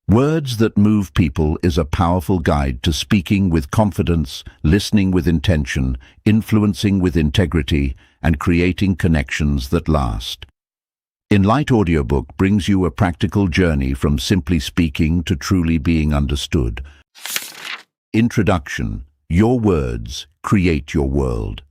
Words that move people is a powerful guide to speaking with confidence, listening with intention, influencing with integrity, and creating connections that last. Enlight Audiobook brings you a practical journey from simply speaking to truly being understood. Introduction. Your words create your world.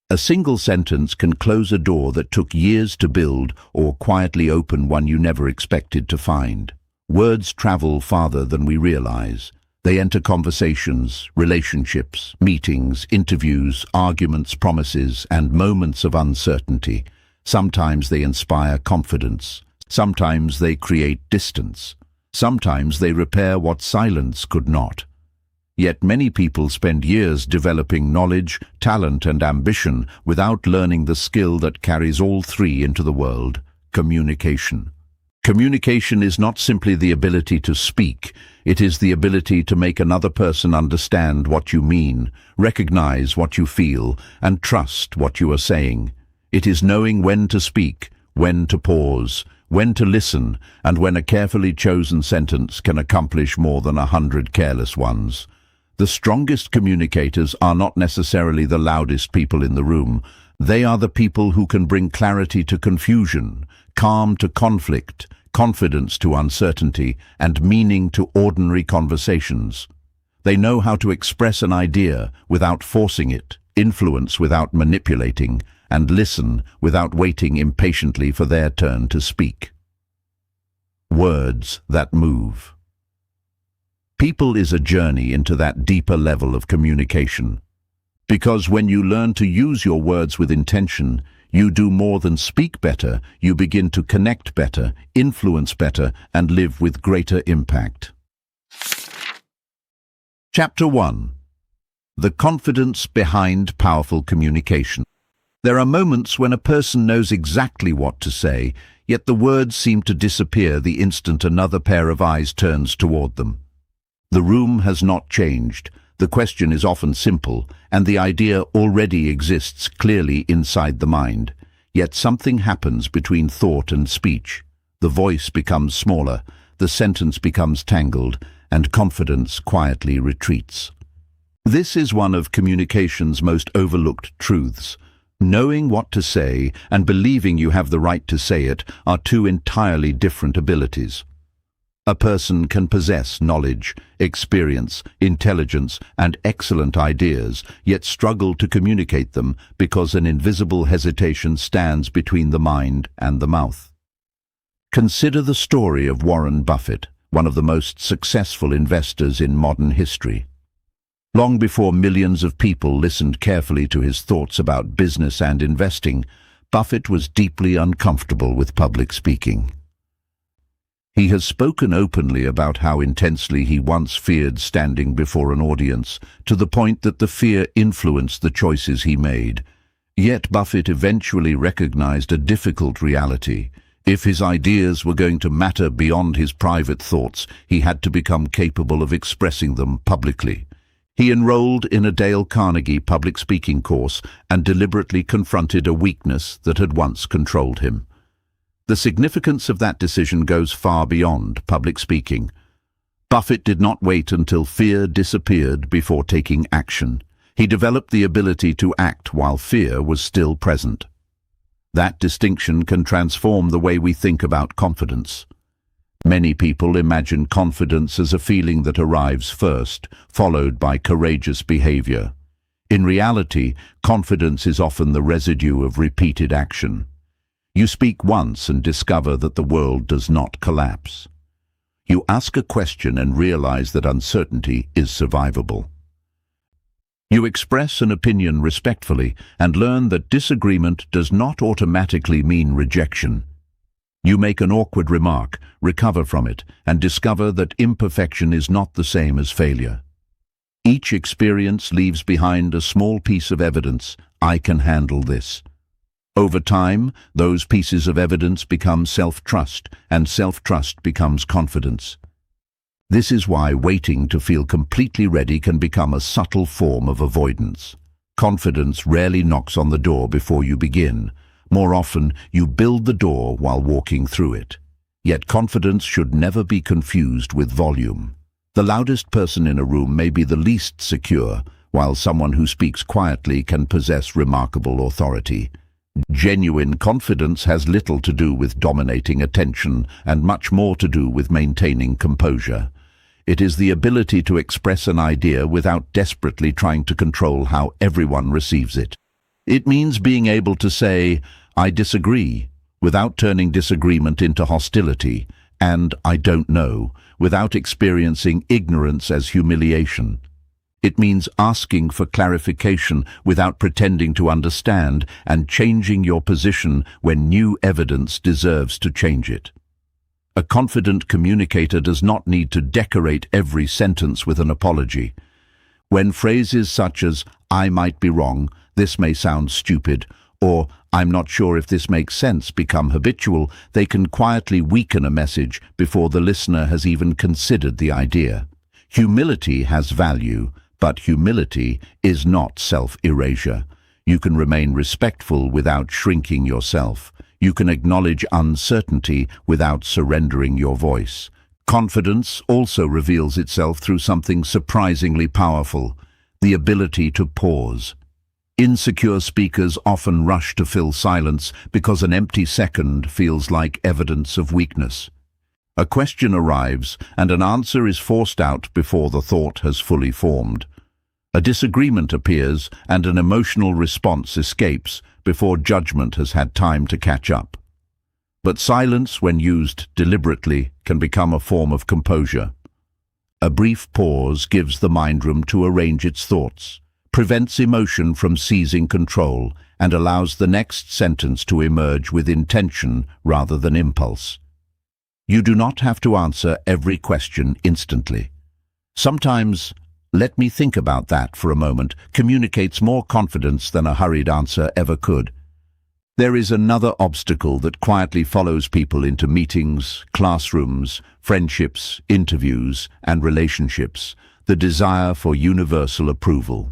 A single sentence can close a door that took years to build or quietly open one you never expected to find. Words travel farther than we realize. They enter conversations, relationships, meetings, interviews, arguments, promises, and moments of uncertainty. Sometimes they inspire confidence. Sometimes they create distance. Sometimes they repair what silence could not. Yet many people spend years developing knowledge, talent, and ambition without learning the skill that carries all three into the world: communication. Communication is not simply the ability to speak, it is the ability to make another person understand what you mean, recognize what you feel, and trust what you are saying. It is knowing when to speak, when to pause, when to listen, and when a carefully chosen sentence can accomplish more than 100 careless ones. The strongest communicators are not necessarily the loudest people in the room. They are the people who can bring clarity to confusion, calm to conflict, confidence to uncertainty, and meaning to ordinary conversations. They know how to express an idea without forcing it, influence without manipulating, and listen without waiting impatiently for their turn to speak. Words that move. People is a journey into that deeper level of communication. Because when you learn to use your words with intention, you do more than speak better, you begin to connect better, influence better, and live with greater impact. Chapter 1. The confidence behind powerful communication. There are moments when a person knows exactly what to say, yet the words seem to disappear the instant another pair of eyes turns toward them. The room has not changed. The question is often simple, and the idea already exists clearly inside the mind. Yet something happens between thought and speech. The voice becomes smaller, the sentence becomes tangled, and confidence quietly retreats. This is one of communication's most overlooked truths. Knowing what to say and believing you have the right to say it are two entirely different abilities. A person can possess knowledge, experience, intelligence, and excellent ideas, yet struggle to communicate them because an invisible hesitation stands between the mind and the mouth. Consider the story of Warren Buffett, one of the most successful investors in modern history. Long before millions of people listened carefully to his thoughts about business and investing, Buffett was deeply uncomfortable with public speaking. He has spoken openly about how intensely he once feared standing before an audience, to the point that the fear influenced the choices he made. Yet Buffett eventually recognized a difficult reality. If his ideas were going to matter beyond his private thoughts, he had to become capable of expressing them publicly. He enrolled in a Dale Carnegie public speaking course and deliberately confronted a weakness that had once controlled him. The significance of that decision goes far beyond public speaking. Buffett did not wait until fear disappeared before taking action. He developed the ability to act while fear was still present. That distinction can transform the way we think about confidence. Many people imagine confidence as a feeling that arrives first, followed by courageous behavior. In reality, confidence is often the residue of repeated action. You speak once and discover that the world does not collapse. You ask a question and realize that uncertainty is survivable. You express an opinion respectfully and learn that disagreement does not automatically mean rejection. You make an awkward remark, recover from it, and discover that imperfection is not the same as failure. Each experience leaves behind a small piece of evidence: I can handle this. Over time, those pieces of evidence become self-trust, and self-trust becomes confidence. This is why waiting to feel completely ready can become a subtle form of avoidance. Confidence rarely knocks on the door before you begin. More often, you build the door while walking through it. Yet confidence should never be confused with volume. The loudest person in a room may be the least secure, while someone who speaks quietly can possess remarkable authority. Genuine confidence has little to do with dominating attention and much more to do with maintaining composure. It is the ability to express an idea without desperately trying to control how everyone receives it. It means being able to say, "I disagree," without turning disagreement into hostility, and "I don't know," without experiencing ignorance as humiliation. It means asking for clarification without pretending to understand and changing your position when new evidence deserves to change it. A confident communicator does not need to decorate every sentence with an apology. When phrases such as "I might be wrong," "This may sound stupid," or "I'm not sure if this makes sense" become habitual, they can quietly weaken a message before the listener has even considered the idea. Humility has value, but humility is not self-erasure. You can remain respectful without shrinking yourself. You can acknowledge uncertainty without surrendering your voice. Confidence also reveals itself through something surprisingly powerful: the ability to pause. Insecure speakers often rush to fill silence because an empty second feels like evidence of weakness. A question arrives, and an answer is forced out before the thought has fully formed. A disagreement appears, and an emotional response escapes before judgment has had time to catch up. But silence, when used deliberately, can become a form of composure. A brief pause gives the mind room to arrange its thoughts, prevents emotion from seizing control, and allows the next sentence to emerge with intention rather than impulse. You do not have to answer every question instantly. Sometimes, "Let me think about that for a moment," communicates more confidence than a hurried answer ever could. There is another obstacle that quietly follows people into meetings, classrooms, friendships, interviews, and relationships: the desire for universal approval.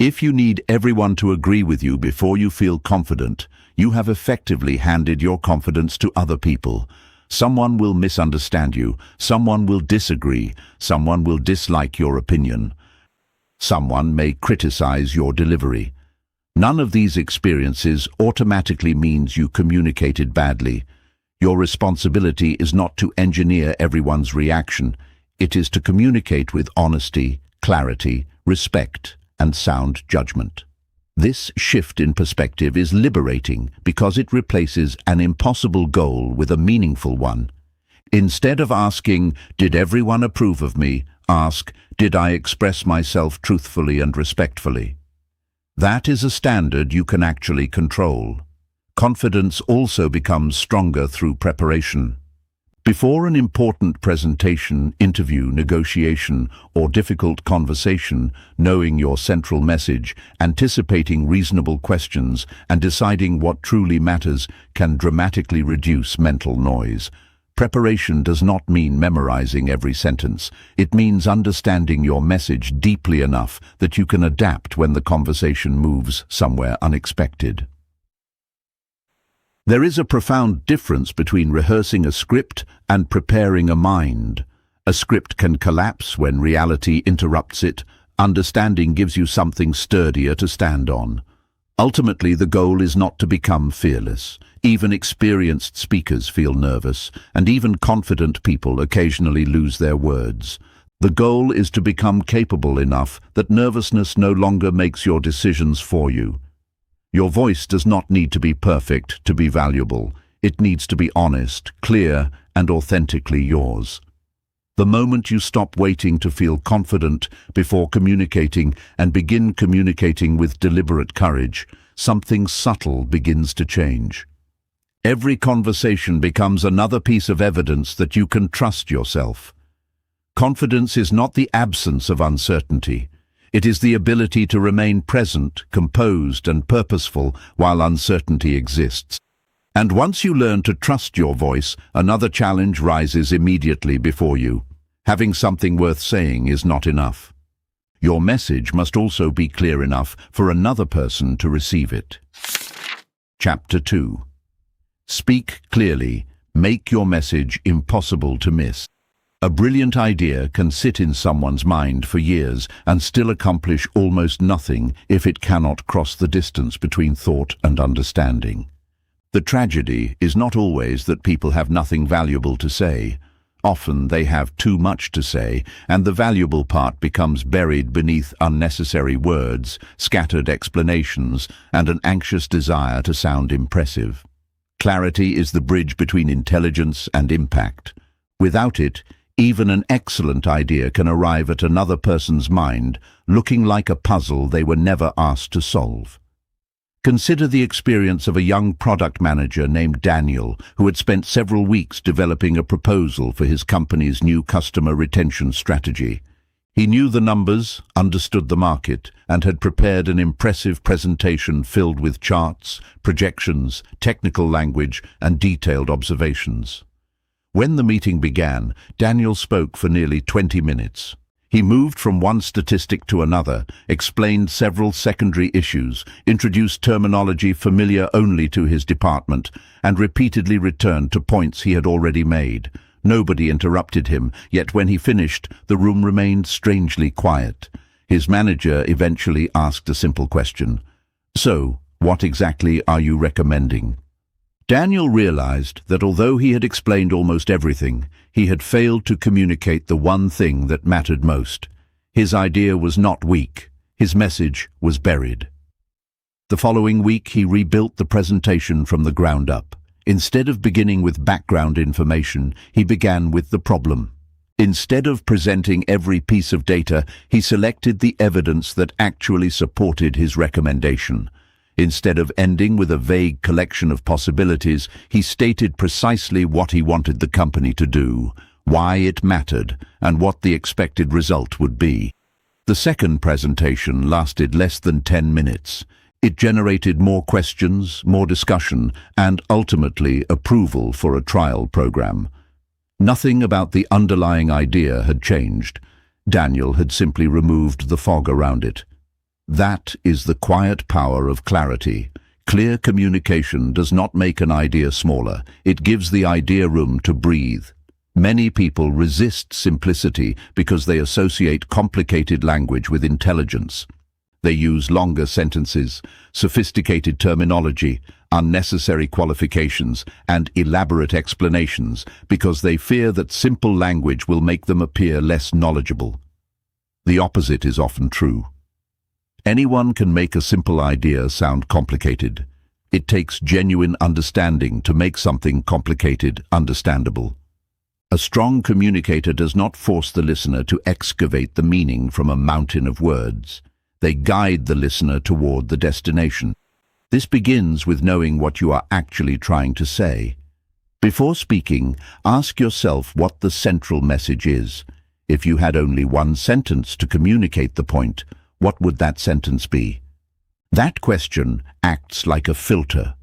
If you need everyone to agree with you before you feel confident, you have effectively handed your confidence to other people. Someone will misunderstand you, someone will disagree, someone will dislike your opinion. Someone may criticize your delivery. None of these experiences automatically means you communicated badly. Your responsibility is not to engineer everyone's reaction. It is to communicate with honesty, clarity, respect, and sound judgment. This shift in perspective is liberating because it replaces an impossible goal with a meaningful one. Instead of asking, "Did everyone approve of me?" ask, "Did I express myself truthfully and respectfully?" That is a standard you can actually control. Confidence also becomes stronger through preparation. Before an important presentation, interview, negotiation, or difficult conversation, knowing your central message, anticipating reasonable questions, and deciding what truly matters can dramatically reduce mental noise. Preparation does not mean memorizing every sentence. It means understanding your message deeply enough that you can adapt when the conversation moves somewhere unexpected. There is a profound difference between rehearsing a script and preparing a mind. A script can collapse when reality interrupts it. Understanding gives you something sturdier to stand on. Ultimately, the goal is not to become fearless. Even experienced speakers feel nervous, and even confident people occasionally lose their words. The goal is to become capable enough that nervousness no longer makes your decisions for you. Your voice does not need to be perfect to be valuable. It needs to be honest, clear, and authentically yours. The moment you stop waiting to feel confident before communicating and begin communicating with deliberate courage, something subtle begins to change. Every conversation becomes another piece of evidence that you can trust yourself. Confidence is not the absence of uncertainty. It is the ability to remain present, composed, and purposeful while uncertainty exists. And once you learn to trust your voice, another challenge rises immediately before you. Having something worth saying is not enough. Your message must also be clear enough for another person to receive it. Chapter 2. Speak clearly, Make your message impossible to miss. A brilliant idea can sit in someone's mind for years and still accomplish almost nothing if it cannot cross the distance between thought and understanding. The tragedy is not always that people have nothing valuable to say. Often they have too much to say, and the valuable part becomes buried beneath unnecessary words, scattered explanations, and an anxious desire to sound impressive. Clarity is the bridge between intelligence and impact. Without it, even an excellent idea can arrive at another person's mind, looking like a puzzle they were never asked to solve. Consider the experience of a young product manager named Daniel, who had spent several weeks developing a proposal for his company's new customer retention strategy. He knew the numbers, understood the market, and had prepared an impressive presentation filled with charts, projections, technical language, and detailed observations. When the meeting began, Daniel spoke for nearly 20 minutes. He moved from one statistic to another, explained several secondary issues, introduced terminology familiar only to his department, and repeatedly returned to points he had already made. Nobody interrupted him, yet when he finished, the room remained strangely quiet. His manager eventually asked a simple question. "So, what exactly are you recommending?" Daniel realized that although he had explained almost everything, he had failed to communicate the one thing that mattered most. His idea was not weak. His message was buried. The following week, he rebuilt the presentation from the ground up. Instead of beginning with background information, he began with the problem. Instead of presenting every piece of data, he selected the evidence that actually supported his recommendation. Instead of ending with a vague collection of possibilities, he stated precisely what he wanted the company to do, why it mattered, and what the expected result would be. The second presentation lasted less than 10 minutes. It generated more questions, more discussion, and ultimately approval for a trial program. Nothing about the underlying idea had changed. Daniel had simply removed the fog around it. That is the quiet power of clarity. Clear communication does not make an idea smaller. It gives the idea room to breathe. Many people resist simplicity because they associate complicated language with intelligence. They use longer sentences, sophisticated terminology, unnecessary qualifications, and elaborate explanations because they fear that simple language will make them appear less knowledgeable. The opposite is often true. Anyone can make a simple idea sound complicated. It takes genuine understanding to make something complicated understandable. A strong communicator does not force the listener to excavate the meaning from a mountain of words. They guide the listener toward the destination. This begins with knowing what you are actually trying to say. Before speaking, ask yourself what the central message is. If you had only one sentence to communicate the point, what would that sentence be? That question acts like a filter.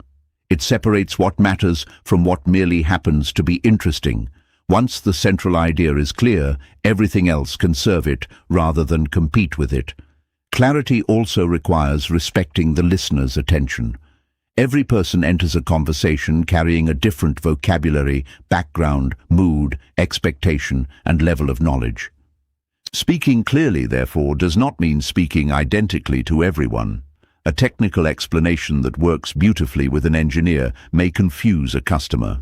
It separates what matters from what merely happens to be interesting. Once the central idea is clear, everything else can serve it rather than compete with it. Clarity also requires respecting the listener's attention. Every person enters a conversation carrying a different vocabulary, background, mood, expectation, and level of knowledge. Speaking clearly, therefore, does not mean speaking identically to everyone. A technical explanation that works beautifully with an engineer may confuse a customer.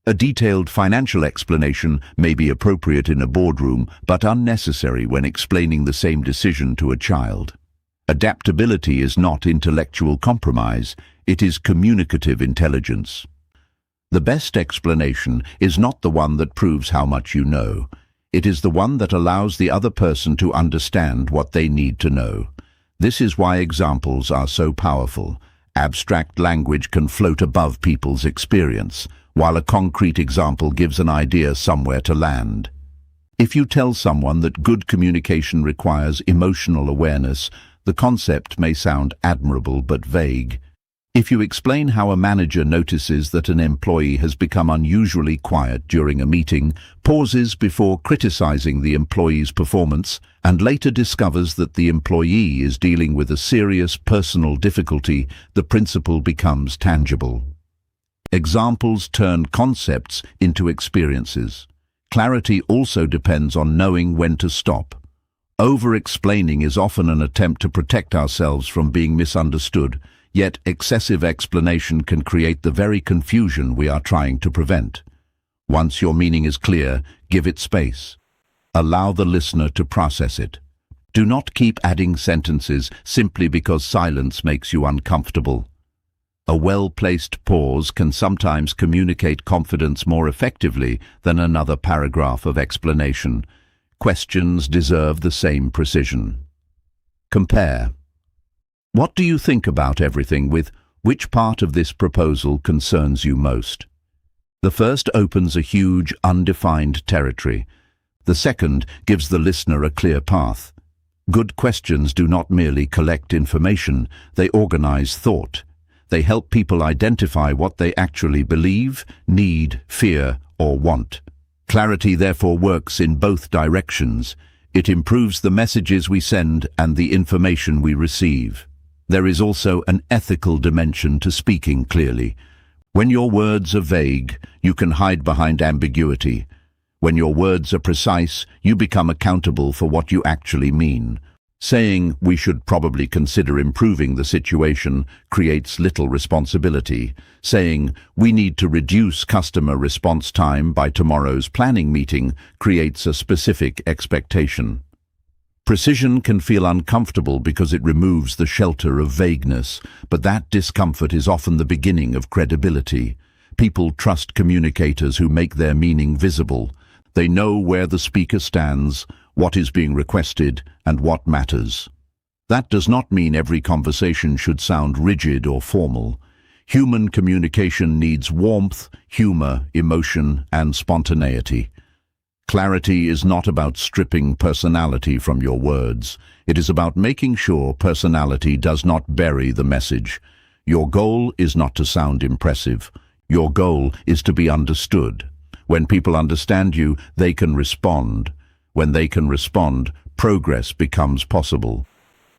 A detailed financial explanation may be appropriate in a boardroom, but unnecessary when explaining the same decision to a child. Adaptability is not intellectual compromise, it is communicative intelligence. The best explanation is not the one that proves how much you know. It is the one that allows the other person to understand what they need to know. This is why examples are so powerful. Abstract language can float above people's experience, while a concrete example gives an idea somewhere to land. If you tell someone that good communication requires emotional awareness, the concept may sound admirable but vague. If you explain how a manager notices that an employee has become unusually quiet during a meeting, pauses before criticizing the employee's performance, and later discovers that the employee is dealing with a serious personal difficulty, the principle becomes tangible. Examples turn concepts into experiences. Clarity also depends on knowing when to stop. Over-explaining is often an attempt to protect ourselves from being misunderstood, yet excessive explanation can create the very confusion we are trying to prevent. Once your meaning is clear, give it space. Allow the listener to process it. Do not keep adding sentences simply because silence makes you uncomfortable. A well-placed pause can sometimes communicate confidence more effectively than another paragraph of explanation. Questions deserve the same precision. Compare. What do you think about everything with which part of this proposal concerns you most? The first opens a huge, undefined territory. The second gives the listener a clear path. Good questions do not merely collect information, they organize thought. They help people identify what they actually believe, need, fear, or want. Clarity therefore works in both directions. It improves the messages we send and the information we receive. There is also an ethical dimension to speaking clearly. When your words are vague, you can hide behind ambiguity. When your words are precise, you become accountable for what you actually mean. Saying, "We should probably consider improving the situation," creates little responsibility. Saying, "We need to reduce customer response time by tomorrow's planning meeting," creates a specific expectation. Precision can feel uncomfortable because it removes the shelter of vagueness, but that discomfort is often the beginning of credibility. People trust communicators who make their meaning visible. They know where the speaker stands, what is being requested, and what matters. That does not mean every conversation should sound rigid or formal. Human communication needs warmth, humor, emotion, and spontaneity. Clarity is not about stripping personality from your words. It is about making sure personality does not bury the message. Your goal is not to sound impressive. Your goal is to be understood. When people understand you, they can respond. When they can respond, progress becomes possible.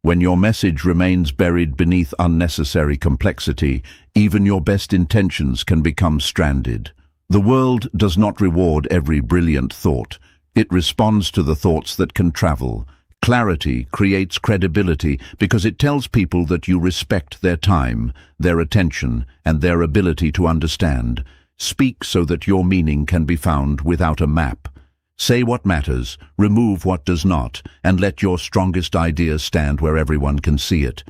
When your message remains buried beneath unnecessary complexity, even your best intentions can become stranded. The world does not reward every brilliant thought. It responds to the thoughts that can travel. Clarity creates credibility because it tells people that you respect their time, their attention, and their ability to understand. Speak so that your meaning can be found without a map. Say what matters, remove what does not, and let your strongest idea stand where everyone can see it.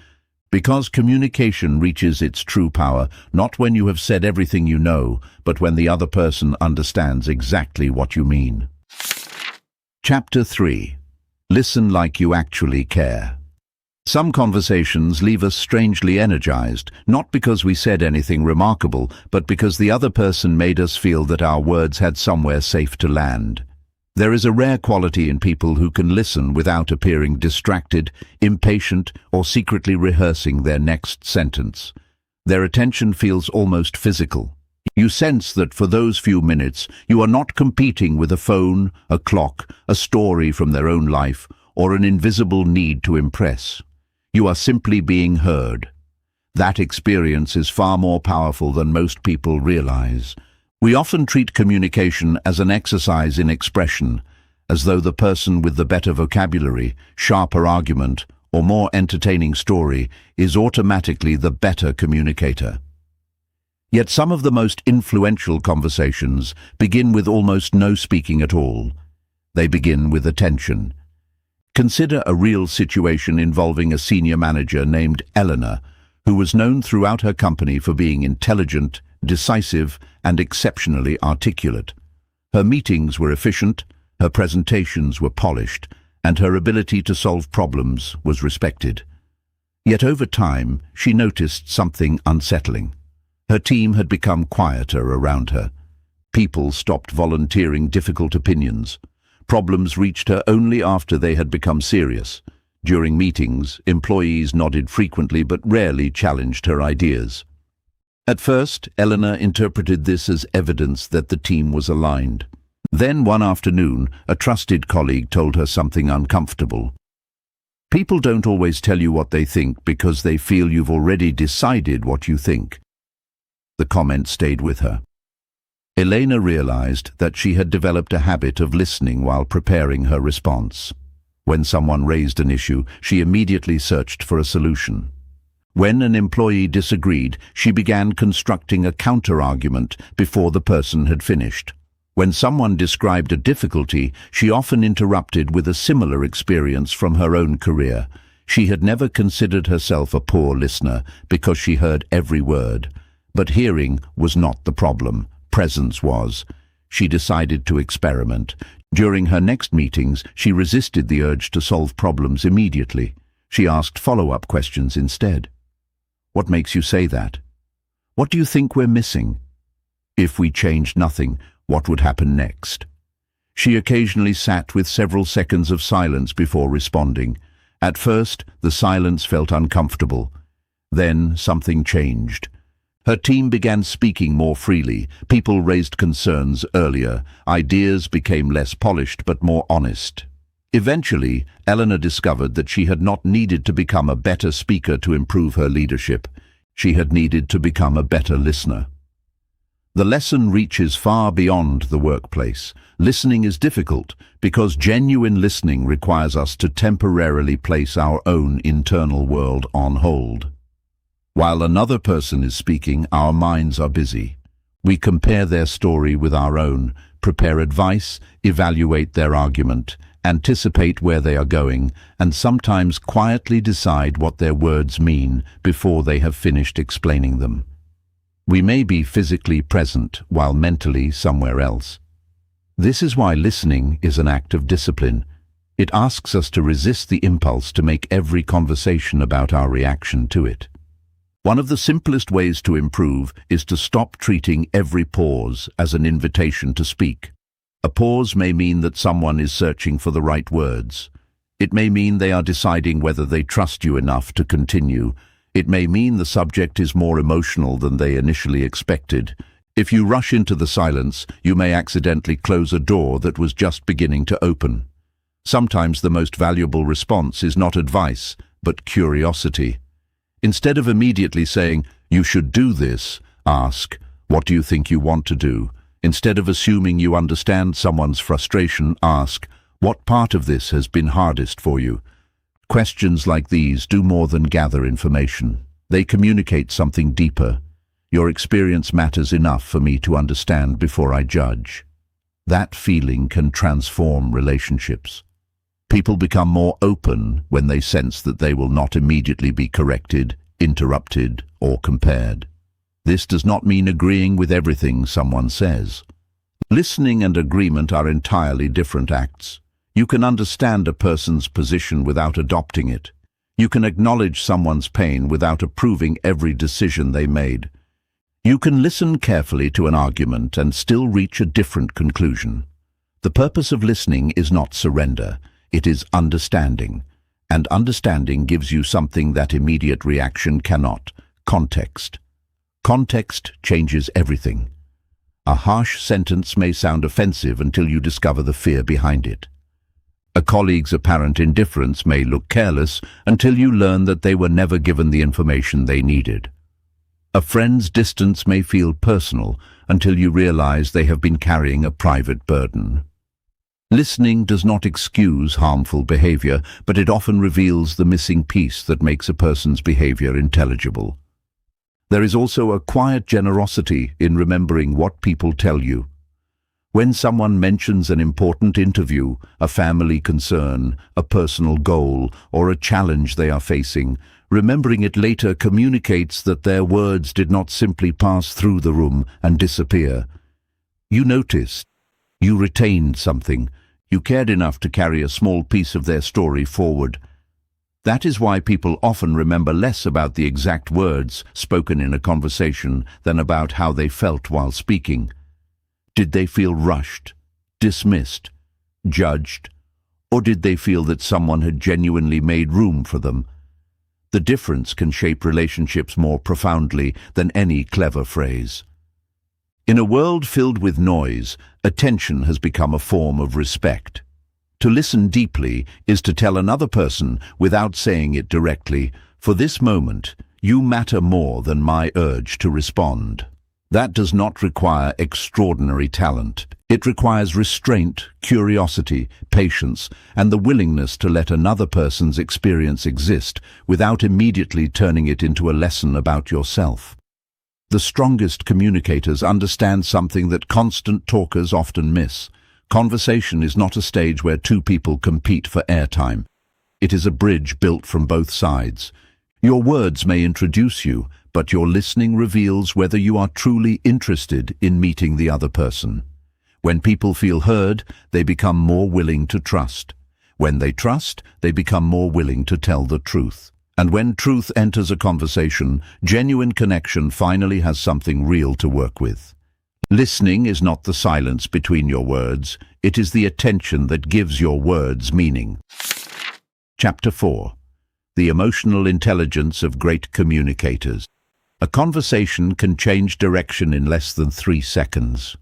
Because communication reaches its true power, not when you have said everything you know, but when the other person understands exactly what you mean. Chapter 3. Listen like you actually care. Some conversations leave us strangely energized, not because we said anything remarkable, but because the other person made us feel that our words had somewhere safe to land. There is a rare quality in people who can listen without appearing distracted, impatient, or secretly rehearsing their next sentence. Their attention feels almost physical. You sense that for those few minutes, you are not competing with a phone, a clock, a story from their own life, or an invisible need to impress. You are simply being heard. That experience is far more powerful than most people realize. We often treat communication as an exercise in expression, as though the person with the better vocabulary, sharper argument, or more entertaining story is automatically the better communicator. Yet some of the most influential conversations begin with almost no speaking at all. They begin with attention. Consider a real situation involving a senior manager named Eleanor, who was known throughout her company for being intelligent, decisive, and exceptionally articulate. Her meetings were efficient, her presentations were polished, and her ability to solve problems was respected. Yet over time, she noticed something unsettling. Her team had become quieter around her. People stopped volunteering difficult opinions. Problems reached her only after they had become serious. During meetings, employees nodded frequently but rarely challenged her ideas. At first, Eleanor interpreted this as evidence that the team was aligned. Then one afternoon, a trusted colleague told her something uncomfortable. People don't always tell you what they think because they feel you've already decided what you think. The comment stayed with her. Elena realized that she had developed a habit of listening while preparing her response. When someone raised an issue, she immediately searched for a solution. When an employee disagreed, she began constructing a counter-argument before the person had finished. When someone described a difficulty, she often interrupted with a similar experience from her own career. She had never considered herself a poor listener because she heard every word. But hearing was not the problem. Presence was. She decided to experiment. During her next meetings, she resisted the urge to solve problems immediately. She asked follow-up questions instead. What makes you say that? What do you think we're missing? If we changed nothing, what would happen next? She occasionally sat with several seconds of silence before responding. At first, the silence felt uncomfortable. Then something changed. Her team began speaking more freely. People raised concerns earlier. Ideas became less polished but more honest. Eventually, Eleanor discovered that she had not needed to become a better speaker to improve her leadership. She had needed to become a better listener. The lesson reaches far beyond the workplace. Listening is difficult because genuine listening requires us to temporarily place our own internal world on hold. While another person is speaking, our minds are busy. We compare their story with our own, prepare advice, evaluate their argument, anticipate where they are going, and sometimes quietly decide what their words mean before they have finished explaining them. We may be physically present while mentally somewhere else. This is why listening is an act of discipline. It asks us to resist the impulse to make every conversation about our reaction to it. One of the simplest ways to improve is to stop treating every pause as an invitation to speak. A pause may mean that someone is searching for the right words. It may mean they are deciding whether they trust you enough to continue. It may mean the subject is more emotional than they initially expected. If you rush into the silence, you may accidentally close a door that was just beginning to open. Sometimes the most valuable response is not advice, but curiosity. Instead of immediately saying, "You should do this," ask, "What do you think you want to do?" Instead of assuming you understand someone's frustration, ask, "What part of this has been hardest for you?" Questions like these do more than gather information. They communicate something deeper. Your experience matters enough for me to understand before I judge. That feeling can transform relationships. People become more open when they sense that they will not immediately be corrected, interrupted, or compared. This does not mean agreeing with everything someone says. Listening and agreement are entirely different acts. You can understand a person's position without adopting it. You can acknowledge someone's pain without approving every decision they made. You can listen carefully to an argument and still reach a different conclusion. The purpose of listening is not surrender. It is understanding. And understanding gives you something that immediate reaction cannot: context. Context changes everything. A harsh sentence may sound offensive until you discover the fear behind it. A colleague's apparent indifference may look careless until you learn that they were never given the information they needed. A friend's distance may feel personal until you realize they have been carrying a private burden. Listening does not excuse harmful behavior, but it often reveals the missing piece that makes a person's behavior intelligible. There is also a quiet generosity in remembering what people tell you. When someone mentions an important interview, a family concern, a personal goal, or a challenge they are facing, remembering it later communicates that their words did not simply pass through the room and disappear. You noticed. You retained something. You cared enough to carry a small piece of their story forward. That is why people often remember less about the exact words spoken in a conversation than about how they felt while speaking. Did they feel rushed, dismissed, judged, or did they feel that someone had genuinely made room for them? The difference can shape relationships more profoundly than any clever phrase. In a world filled with noise, attention has become a form of respect. To listen deeply is to tell another person, without saying it directly, "For this moment, you matter more than my urge to respond." That does not require extraordinary talent. It requires restraint, curiosity, patience, and the willingness to let another person's experience exist without immediately turning it into a lesson about yourself. The strongest communicators understand something that constant talkers often miss. Conversation is not a stage where two people compete for airtime. It is a bridge built from both sides. Your words may introduce you, but your listening reveals whether you are truly interested in meeting the other person. When people feel heard, they become more willing to trust. When they trust, they become more willing to tell the truth. And when truth enters a conversation, genuine connection finally has something real to work with. Listening is not the silence between your words, it is the attention that gives your words meaning. Chapter 4. The Emotional Intelligence of Great Communicators. A conversation can change direction in less than 3 seconds.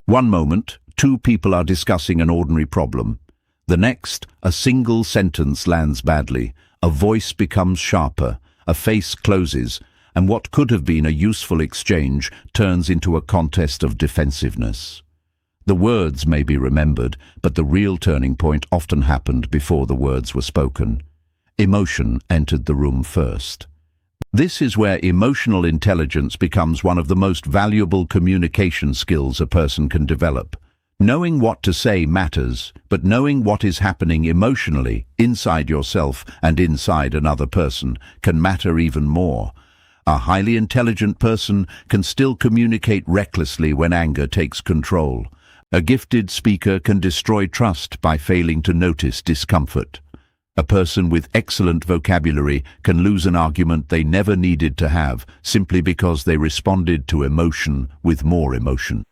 One moment, two people are discussing an ordinary problem. The next, a single sentence lands badly, a voice becomes sharper, a face closes, and what could have been a useful exchange turns into a contest of defensiveness. The words may be remembered, but the real turning point often happened before the words were spoken. Emotion entered the room first. This is where emotional intelligence becomes one of the most valuable communication skills a person can develop. Knowing what to say matters, but knowing what is happening emotionally, inside yourself and inside another person, can matter even more. A highly intelligent person can still communicate recklessly when anger takes control. A gifted speaker can destroy trust by failing to notice discomfort. A person with excellent vocabulary can lose an argument they never needed to have simply because they responded to emotion with more emotion.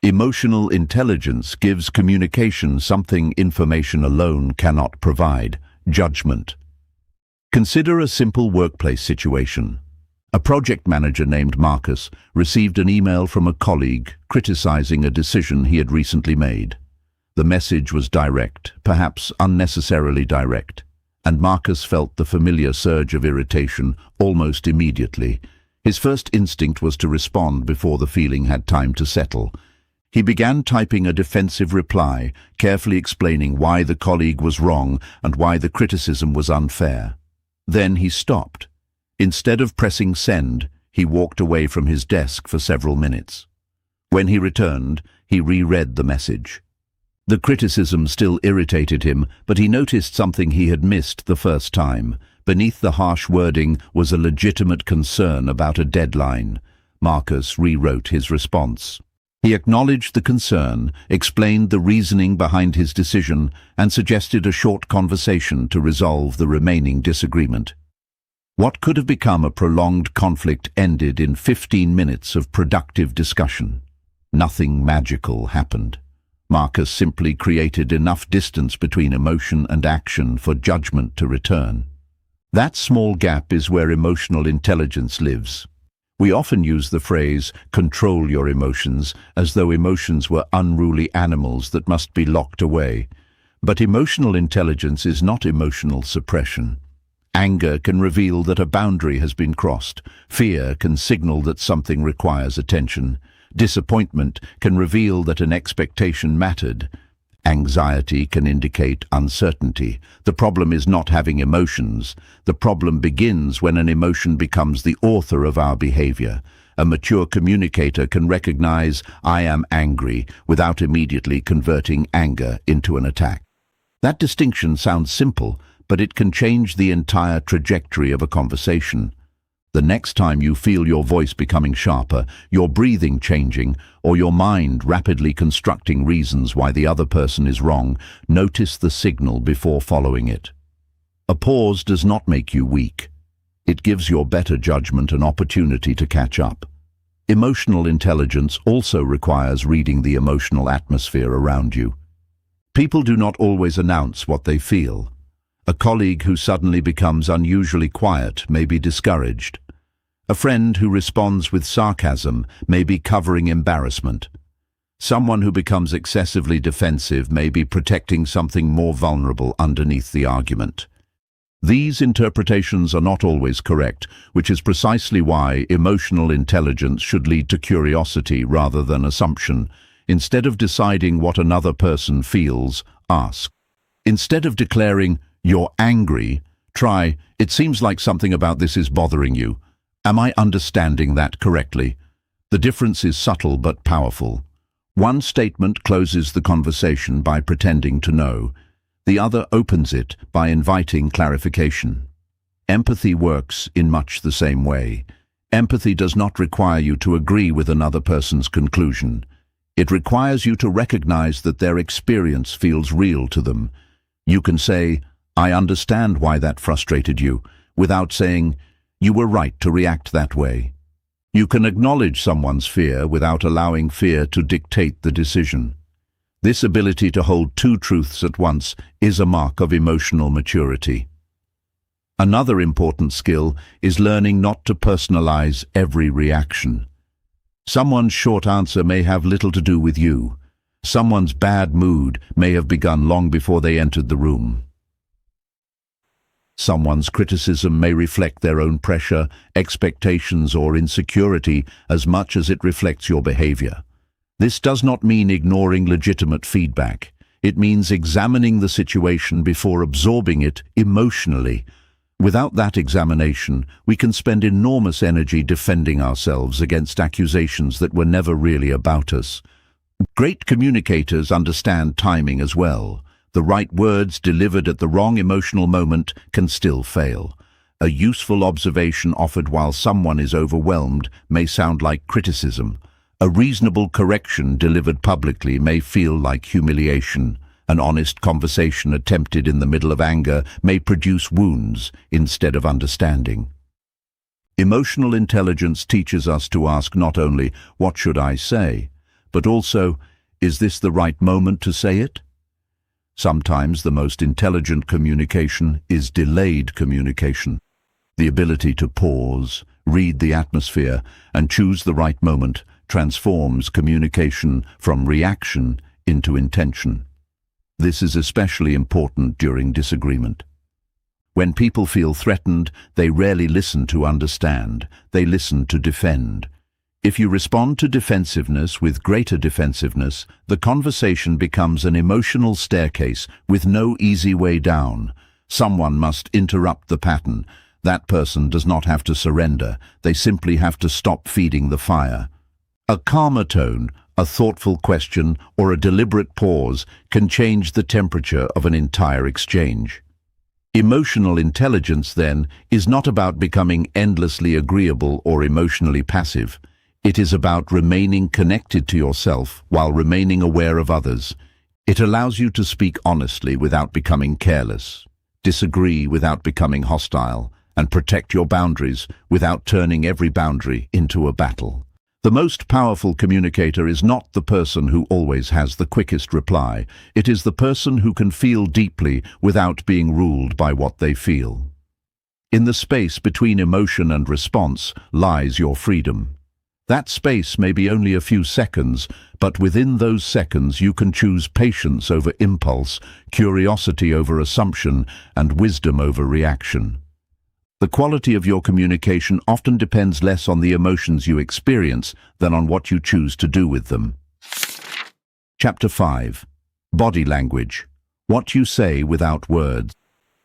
Emotional intelligence gives communication something information alone cannot provide: judgment. Consider a simple workplace situation. A project manager named Marcus received an email from a colleague criticizing a decision he had recently made. The message was direct, perhaps unnecessarily direct, and Marcus felt the familiar surge of irritation almost immediately. His first instinct was to respond before the feeling had time to settle. He began typing a defensive reply, carefully explaining why the colleague was wrong and why the criticism was unfair. Then he stopped. Instead of pressing send, he walked away from his desk for several minutes. When he returned, he reread the message. The criticism still irritated him, but he noticed something he had missed the first time. Beneath the harsh wording was a legitimate concern about a deadline. Marcus rewrote his response. He acknowledged the concern, explained the reasoning behind his decision, and suggested a short conversation to resolve the remaining disagreement. What could have become a prolonged conflict ended in 15 minutes of productive discussion. Nothing magical happened. Marcus simply created enough distance between emotion and action for judgment to return. That small gap is where emotional intelligence lives. We often use the phrase, "control your emotions," as though emotions were unruly animals that must be locked away. But emotional intelligence is not emotional suppression. Anger can reveal that a boundary has been crossed. Fear can signal that something requires attention. Disappointment can reveal that an expectation mattered. Anxiety can indicate uncertainty. The problem is not having emotions. The problem begins when an emotion becomes the author of our behavior. A mature communicator can recognize, "I am angry," without immediately converting anger into an attack. That distinction sounds simple, but it can change the entire trajectory of a conversation. The next time you feel your voice becoming sharper, your breathing changing, or your mind rapidly constructing reasons why the other person is wrong, notice the signal before following it. A pause does not make you weak. It gives your better judgment an opportunity to catch up. Emotional intelligence also requires reading the emotional atmosphere around you. People do not always announce what they feel. A colleague who suddenly becomes unusually quiet may be discouraged. A friend who responds with sarcasm may be covering embarrassment. Someone who becomes excessively defensive may be protecting something more vulnerable underneath the argument. These interpretations are not always correct, which is precisely why emotional intelligence should lead to curiosity rather than assumption. Instead of deciding what another person feels, ask. Instead of declaring, "You're angry," try, "It seems like something about this is bothering you. Am I understanding that correctly?" The difference is subtle but powerful. One statement closes the conversation by pretending to know. The other opens it by inviting clarification. Empathy works in much the same way. Empathy does not require you to agree with another person's conclusion. It requires you to recognize that their experience feels real to them. You can say, "I understand why that frustrated you," without saying, "You were right to react that way." You can acknowledge someone's fear without allowing fear to dictate the decision. This ability to hold two truths at once is a mark of emotional maturity. Another important skill is learning not to personalize every reaction. Someone's short answer may have little to do with you. Someone's bad mood may have begun long before they entered the room. Someone's criticism may reflect their own pressure, expectations, or insecurity as much as it reflects your behavior. This does not mean ignoring legitimate feedback. It means examining the situation before absorbing it emotionally. Without that examination, we can spend enormous energy defending ourselves against accusations that were never really about us. Great communicators understand timing as well. The right words delivered at the wrong emotional moment can still fail. A useful observation offered while someone is overwhelmed may sound like criticism. A reasonable correction delivered publicly may feel like humiliation. An honest conversation attempted in the middle of anger may produce wounds instead of understanding. Emotional intelligence teaches us to ask not only, "What should I say?" but also, "Is this the right moment to say it?" Sometimes the most intelligent communication is delayed communication. The ability to pause, read the atmosphere, and choose the right moment transforms communication from reaction into intention. This is especially important during disagreement. When people feel threatened, they rarely listen to understand, they listen to defend. If you respond to defensiveness with greater defensiveness, the conversation becomes an emotional staircase with no easy way down. Someone must interrupt the pattern. That person does not have to surrender, they simply have to stop feeding the fire. A calmer tone, a thoughtful question, or a deliberate pause can change the temperature of an entire exchange. Emotional intelligence, then, is not about becoming endlessly agreeable or emotionally passive. It is about remaining connected to yourself while remaining aware of others. It allows you to speak honestly without becoming careless, disagree without becoming hostile, and protect your boundaries without turning every boundary into a battle. The most powerful communicator is not the person who always has the quickest reply. It is the person who can feel deeply without being ruled by what they feel. In the space between emotion and response lies your freedom. That space may be only a few seconds, but within those seconds you can choose patience over impulse, curiosity over assumption, and wisdom over reaction. The quality of your communication often depends less on the emotions you experience than on what you choose to do with them. Chapter 5. Body language. What you say without words.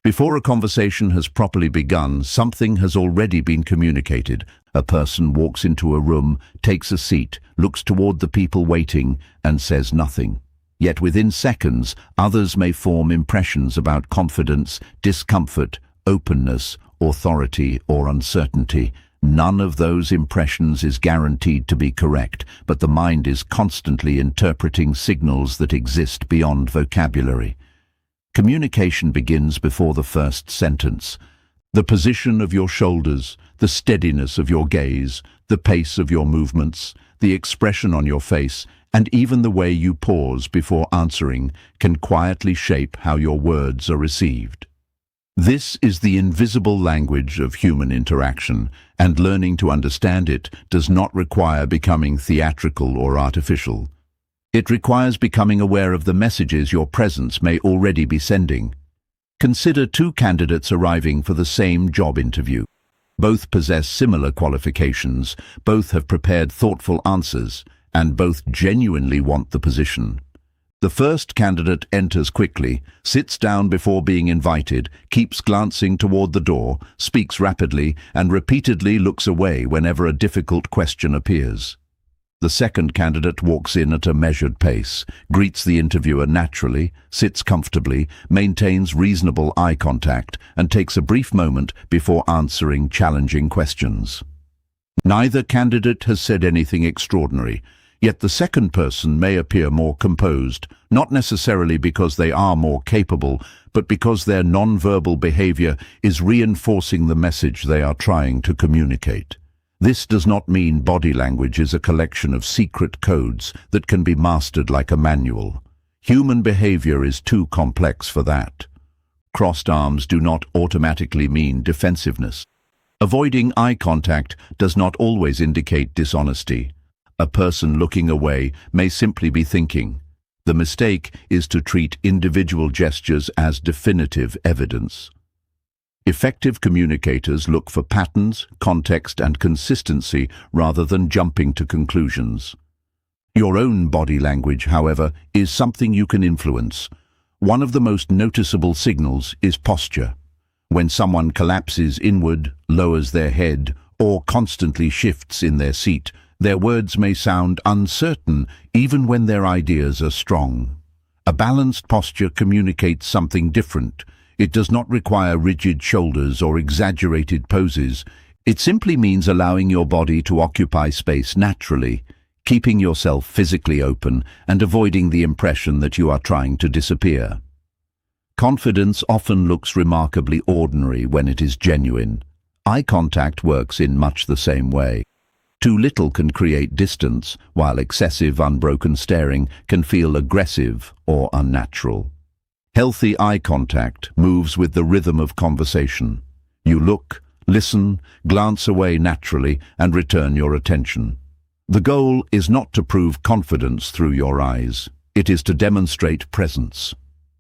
Before a conversation has properly begun, something has already been communicated. A person walks into a room, takes a seat, looks toward the people waiting, and says nothing. Yet within seconds, others may form impressions about confidence, discomfort, openness, authority, or uncertainty. None of those impressions is guaranteed to be correct, but the mind is constantly interpreting signals that exist beyond vocabulary. Communication begins before the first sentence. The position of your shoulders, the steadiness of your gaze, the pace of your movements, the expression on your face, and even the way you pause before answering can quietly shape how your words are received. This is the invisible language of human interaction, and learning to understand it does not require becoming theatrical or artificial. It requires becoming aware of the messages your presence may already be sending. Consider two candidates arriving for the same job interview. Both possess similar qualifications, both have prepared thoughtful answers, and both genuinely want the position. The first candidate enters quickly, sits down before being invited, keeps glancing toward the door, speaks rapidly, and repeatedly looks away whenever a difficult question appears. The second candidate walks in at a measured pace, greets the interviewer naturally, sits comfortably, maintains reasonable eye contact, and takes a brief moment before answering challenging questions. Neither candidate has said anything extraordinary, yet the second person may appear more composed, not necessarily because they are more capable, but because their nonverbal behavior is reinforcing the message they are trying to communicate. This does not mean body language is a collection of secret codes that can be mastered like a manual. Human behavior is too complex for that. Crossed arms do not automatically mean defensiveness. Avoiding eye contact does not always indicate dishonesty. A person looking away may simply be thinking. The mistake is to treat individual gestures as definitive evidence. Effective communicators look for patterns, context, and consistency rather than jumping to conclusions. Your own body language, however, is something you can influence. One of the most noticeable signals is posture. When someone collapses inward, lowers their head, or constantly shifts in their seat, their words may sound uncertain even when their ideas are strong. A balanced posture communicates something different. It does not require rigid shoulders or exaggerated poses. It simply means allowing your body to occupy space naturally, keeping yourself physically open and avoiding the impression that you are trying to disappear. Confidence often looks remarkably ordinary when it is genuine. Eye contact works in much the same way. Too little can create distance, while excessive, unbroken staring can feel aggressive or unnatural. Healthy eye contact moves with the rhythm of conversation. You look, listen, glance away naturally, and return your attention. The goal is not to prove confidence through your eyes. It is to demonstrate presence.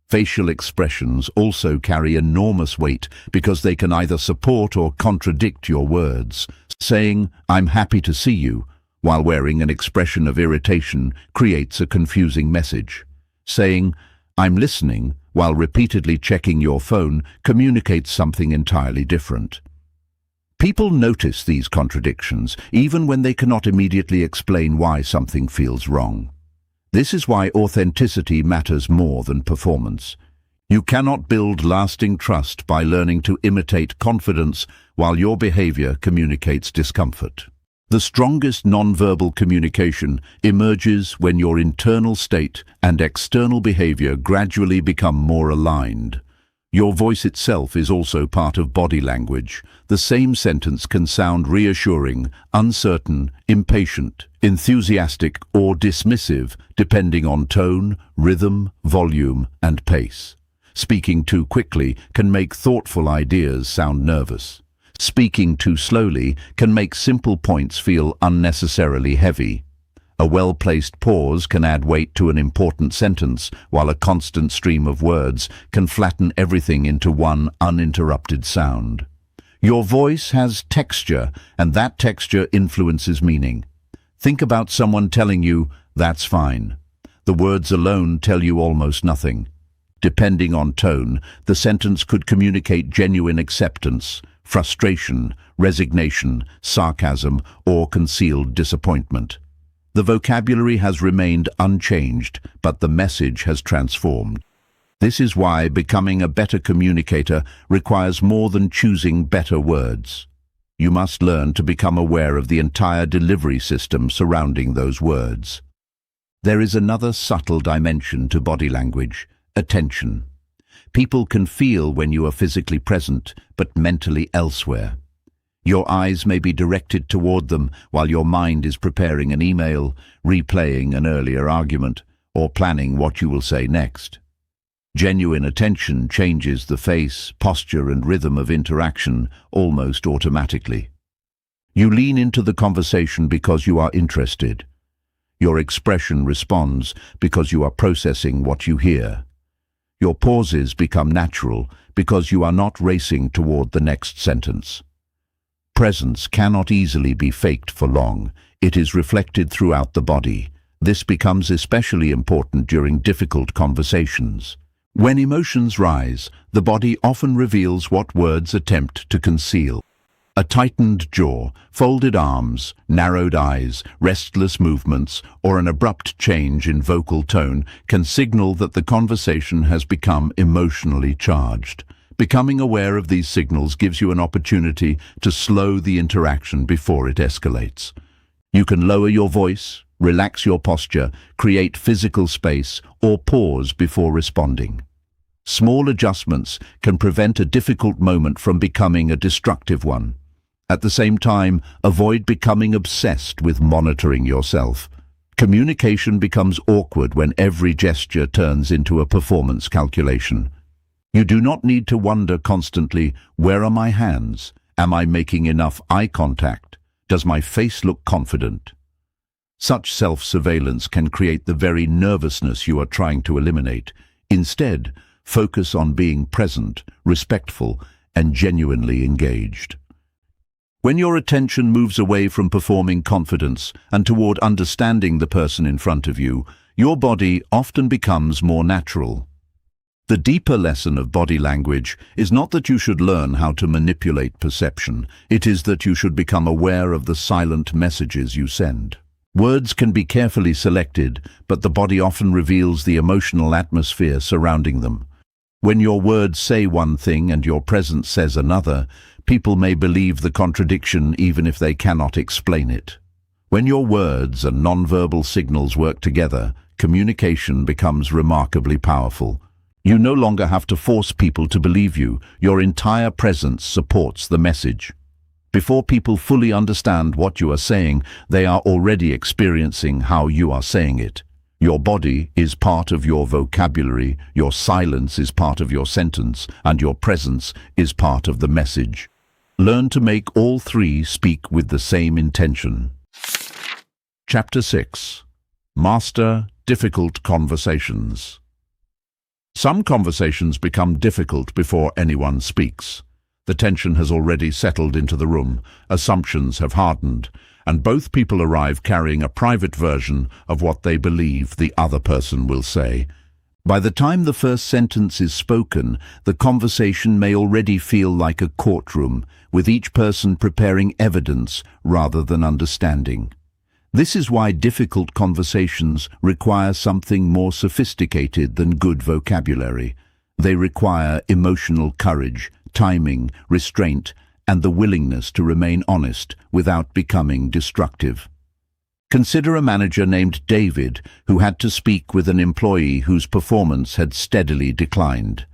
Facial expressions also carry enormous weight because they can either support or contradict your words. Saying, "I'm happy to see you," while wearing an expression of irritation creates a confusing message. Saying, "I'm listening," while repeatedly checking your phone communicates something entirely different. People notice these contradictions, even when they cannot immediately explain why something feels wrong. This is why authenticity matters more than performance. You cannot build lasting trust by learning to imitate confidence while your behavior communicates discomfort. The strongest nonverbal communication emerges when your internal state and external behavior gradually become more aligned. Your voice itself is also part of body language. The same sentence can sound reassuring, uncertain, impatient, enthusiastic, or dismissive, depending on tone, rhythm, volume, and pace. Speaking too quickly can make thoughtful ideas sound nervous. Speaking too slowly can make simple points feel unnecessarily heavy. A well-placed pause can add weight to an important sentence, while a constant stream of words can flatten everything into one uninterrupted sound. Your voice has texture, and that texture influences meaning. Think about someone telling you, "That's fine." The words alone tell you almost nothing. Depending on tone, the sentence could communicate genuine acceptance, frustration, resignation, sarcasm, or concealed disappointment. The vocabulary has remained unchanged, but the message has transformed. This is why becoming a better communicator requires more than choosing better words. You must learn to become aware of the entire delivery system surrounding those words. There is another subtle dimension to body language: attention. People can feel when you are physically present, but mentally elsewhere. Your eyes may be directed toward them while your mind is preparing an email, replaying an earlier argument, or planning what you will say next. Genuine attention changes the face, posture, and rhythm of interaction almost automatically. You lean into the conversation because you are interested. Your expression responds because you are processing what you hear. Your pauses become natural because you are not racing toward the next sentence. Presence cannot easily be faked for long. It is reflected throughout the body. This becomes especially important during difficult conversations. When emotions rise, the body often reveals what words attempt to conceal. A tightened jaw, folded arms, narrowed eyes, restless movements, or an abrupt change in vocal tone can signal that the conversation has become emotionally charged. Becoming aware of these signals gives you an opportunity to slow the interaction before it escalates. You can lower your voice, relax your posture, create physical space, or pause before responding. Small adjustments can prevent a difficult moment from becoming a destructive one. At the same time, avoid becoming obsessed with monitoring yourself. Communication becomes awkward when every gesture turns into a performance calculation. You do not need to wonder constantly, where are my hands? Am I making enough eye contact? Does my face look confident? Such self-surveillance can create the very nervousness you are trying to eliminate. Instead, focus on being present, respectful, and genuinely engaged. When your attention moves away from performing confidence and toward understanding the person in front of you, your body often becomes more natural. The deeper lesson of body language is not that you should learn how to manipulate perception. It is that you should become aware of the silent messages you send. Words can be carefully selected, but the body often reveals the emotional atmosphere surrounding them. When your words say one thing and your presence says another, people may believe the contradiction even if they cannot explain it. When your words and nonverbal signals work together, communication becomes remarkably powerful. You no longer have to force people to believe you. Your entire presence supports the message. Before people fully understand what you are saying, they are already experiencing how you are saying it. Your body is part of your vocabulary, your silence is part of your sentence, and your presence is part of the message. Learn to make all three speak with the same intention. Chapter 6. Master difficult conversations. Some conversations become difficult before anyone speaks. The tension has already settled into the room, assumptions have hardened, and both people arrive carrying a private version of what they believe the other person will say. By the time the first sentence is spoken, the conversation may already feel like a courtroom, with each person preparing evidence rather than understanding. This is why difficult conversations require something more sophisticated than good vocabulary. They require emotional courage, timing, restraint, and the willingness to remain honest without becoming destructive. Consider a manager named David who had to speak with an employee whose performance had steadily declined.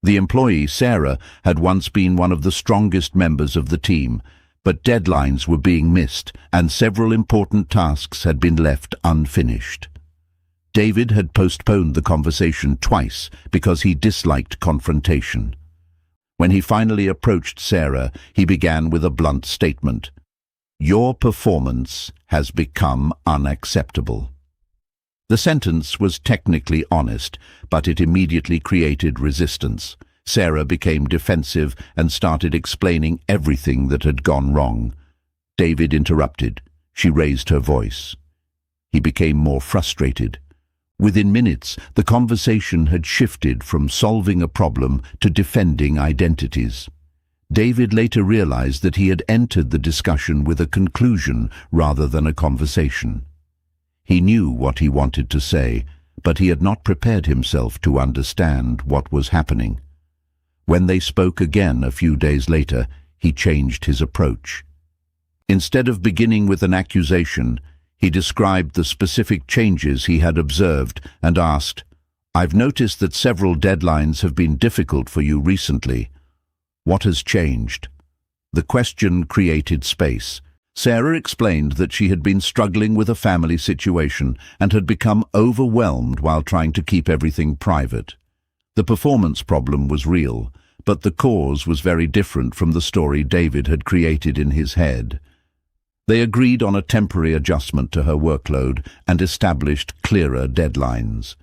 The employee, Sarah, had once been one of the strongest members of the team, but deadlines were being missed and several important tasks had been left unfinished. David had postponed the conversation twice because he disliked confrontation. When he finally approached Sarah, he began with a blunt statement. "Your performance has become unacceptable." The sentence was technically honest, but it immediately created resistance. Sarah became defensive and started explaining everything that had gone wrong. David interrupted. She raised her voice. He became more frustrated. Within minutes, the conversation had shifted from solving a problem to defending identities. David later realized that he had entered the discussion with a conclusion rather than a conversation. He knew what he wanted to say, but he had not prepared himself to understand what was happening. When they spoke again a few days later, he changed his approach. Instead of beginning with an accusation, he described the specific changes he had observed and asked, "I've noticed that several deadlines have been difficult for you recently. What has changed?" The question created space. Sarah explained that she had been struggling with a family situation and had become overwhelmed while trying to keep everything private. The performance problem was real, but the cause was very different from the story David had created in his head. They agreed on a temporary adjustment to her workload and established clearer deadlines.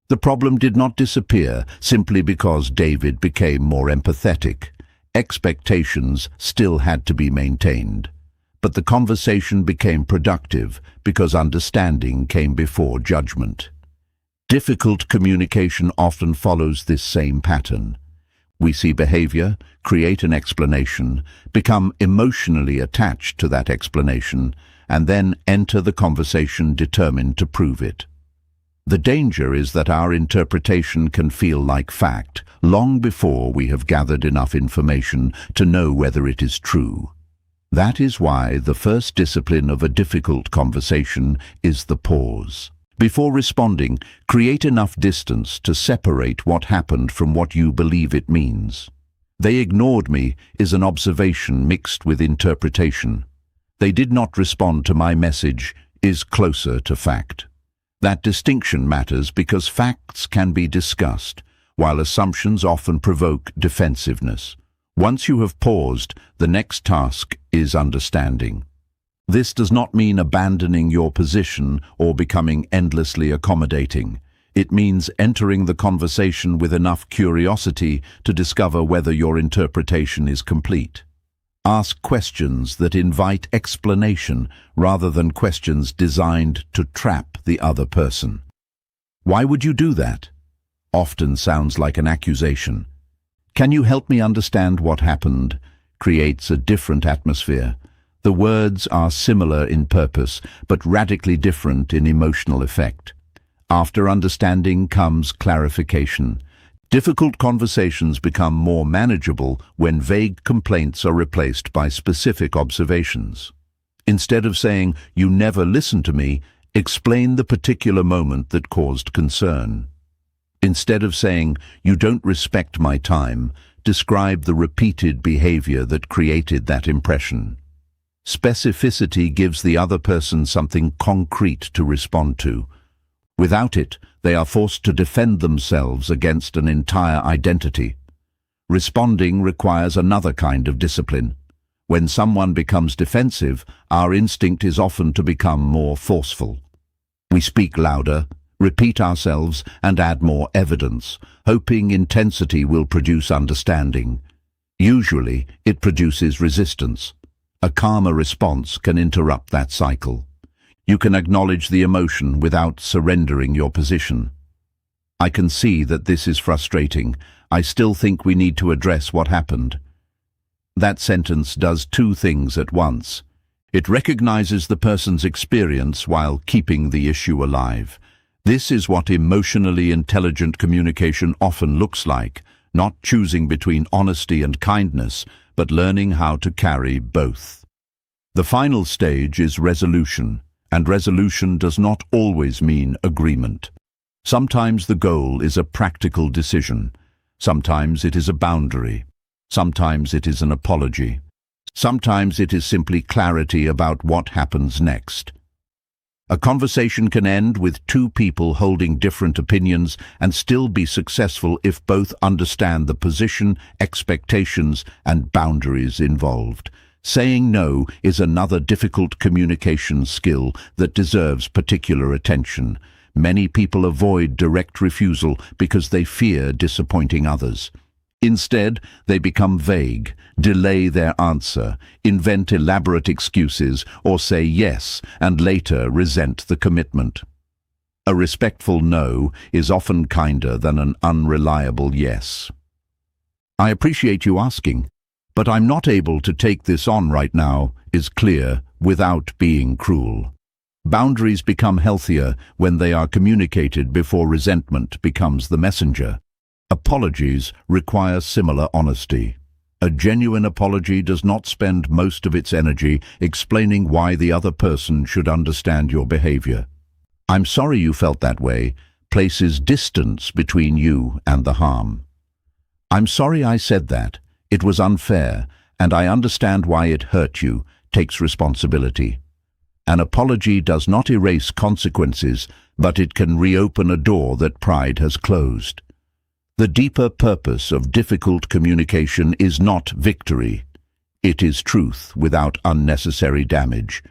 The problem did not disappear simply because David became more empathetic. Expectations still had to be maintained. But the conversation became productive because understanding came before judgment. Difficult communication often follows this same pattern. We see behavior, create an explanation, become emotionally attached to that explanation, and then enter the conversation determined to prove it. The danger is that our interpretation can feel like fact long before we have gathered enough information to know whether it is true. That is why the first discipline of a difficult conversation is the pause. Before responding, create enough distance to separate what happened from what you believe it means. "They ignored me" is an observation mixed with interpretation. "They did not respond to my message" is closer to fact. That distinction matters because facts can be discussed, while assumptions often provoke defensiveness. Once you have paused, the next task is understanding. This does not mean abandoning your position or becoming endlessly accommodating. It means entering the conversation with enough curiosity to discover whether your interpretation is complete. Ask questions that invite explanation rather than questions designed to trap the other person. "Why would you do that?" often sounds like an accusation. "Can you help me understand what happened?" creates a different atmosphere. The words are similar in purpose, but radically different in emotional effect. After understanding comes clarification. Difficult conversations become more manageable when vague complaints are replaced by specific observations. Instead of saying, "You never listen to me," explain the particular moment that caused concern. Instead of saying, "You don't respect my time," describe the repeated behavior that created that impression. Specificity gives the other person something concrete to respond to. Without it, they are forced to defend themselves against an entire identity. Responding requires another kind of discipline. When someone becomes defensive, our instinct is often to become more forceful. We speak louder, repeat ourselves, and add more evidence, hoping intensity will produce understanding. Usually, it produces resistance. A calmer response can interrupt that cycle. You can acknowledge the emotion without surrendering your position. "I can see that this is frustrating. I still think we need to address what happened." That sentence does two things at once. It recognizes the person's experience while keeping the issue alive. This is what emotionally intelligent communication often looks like, not choosing between honesty and kindness, but learning how to carry both. The final stage is resolution. And resolution does not always mean agreement. Sometimes the goal is a practical decision. Sometimes it is a boundary. Sometimes it is an apology. Sometimes it is simply clarity about what happens next. A conversation can end with two people holding different opinions and still be successful if both understand the position, expectations, and boundaries involved. Saying no is another difficult communication skill that deserves particular attention. Many people avoid direct refusal because they fear disappointing others. Instead, they become vague, delay their answer, invent elaborate excuses, or say yes and later resent the commitment. A respectful no is often kinder than an unreliable yes. "I appreciate you asking, but I'm not able to take this on right now," is clear without being cruel. Boundaries become healthier when they are communicated before resentment becomes the messenger. Apologies require similar honesty. A genuine apology does not spend most of its energy explaining why the other person should understand your behavior. "I'm sorry you felt that way" places distance between you and the harm. "I'm sorry I said that. It was unfair, and I understand why it hurt you" takes responsibility. An apology does not erase consequences, but it can reopen a door that pride has closed. The deeper purpose of difficult communication is not victory. It is truth without unnecessary damage.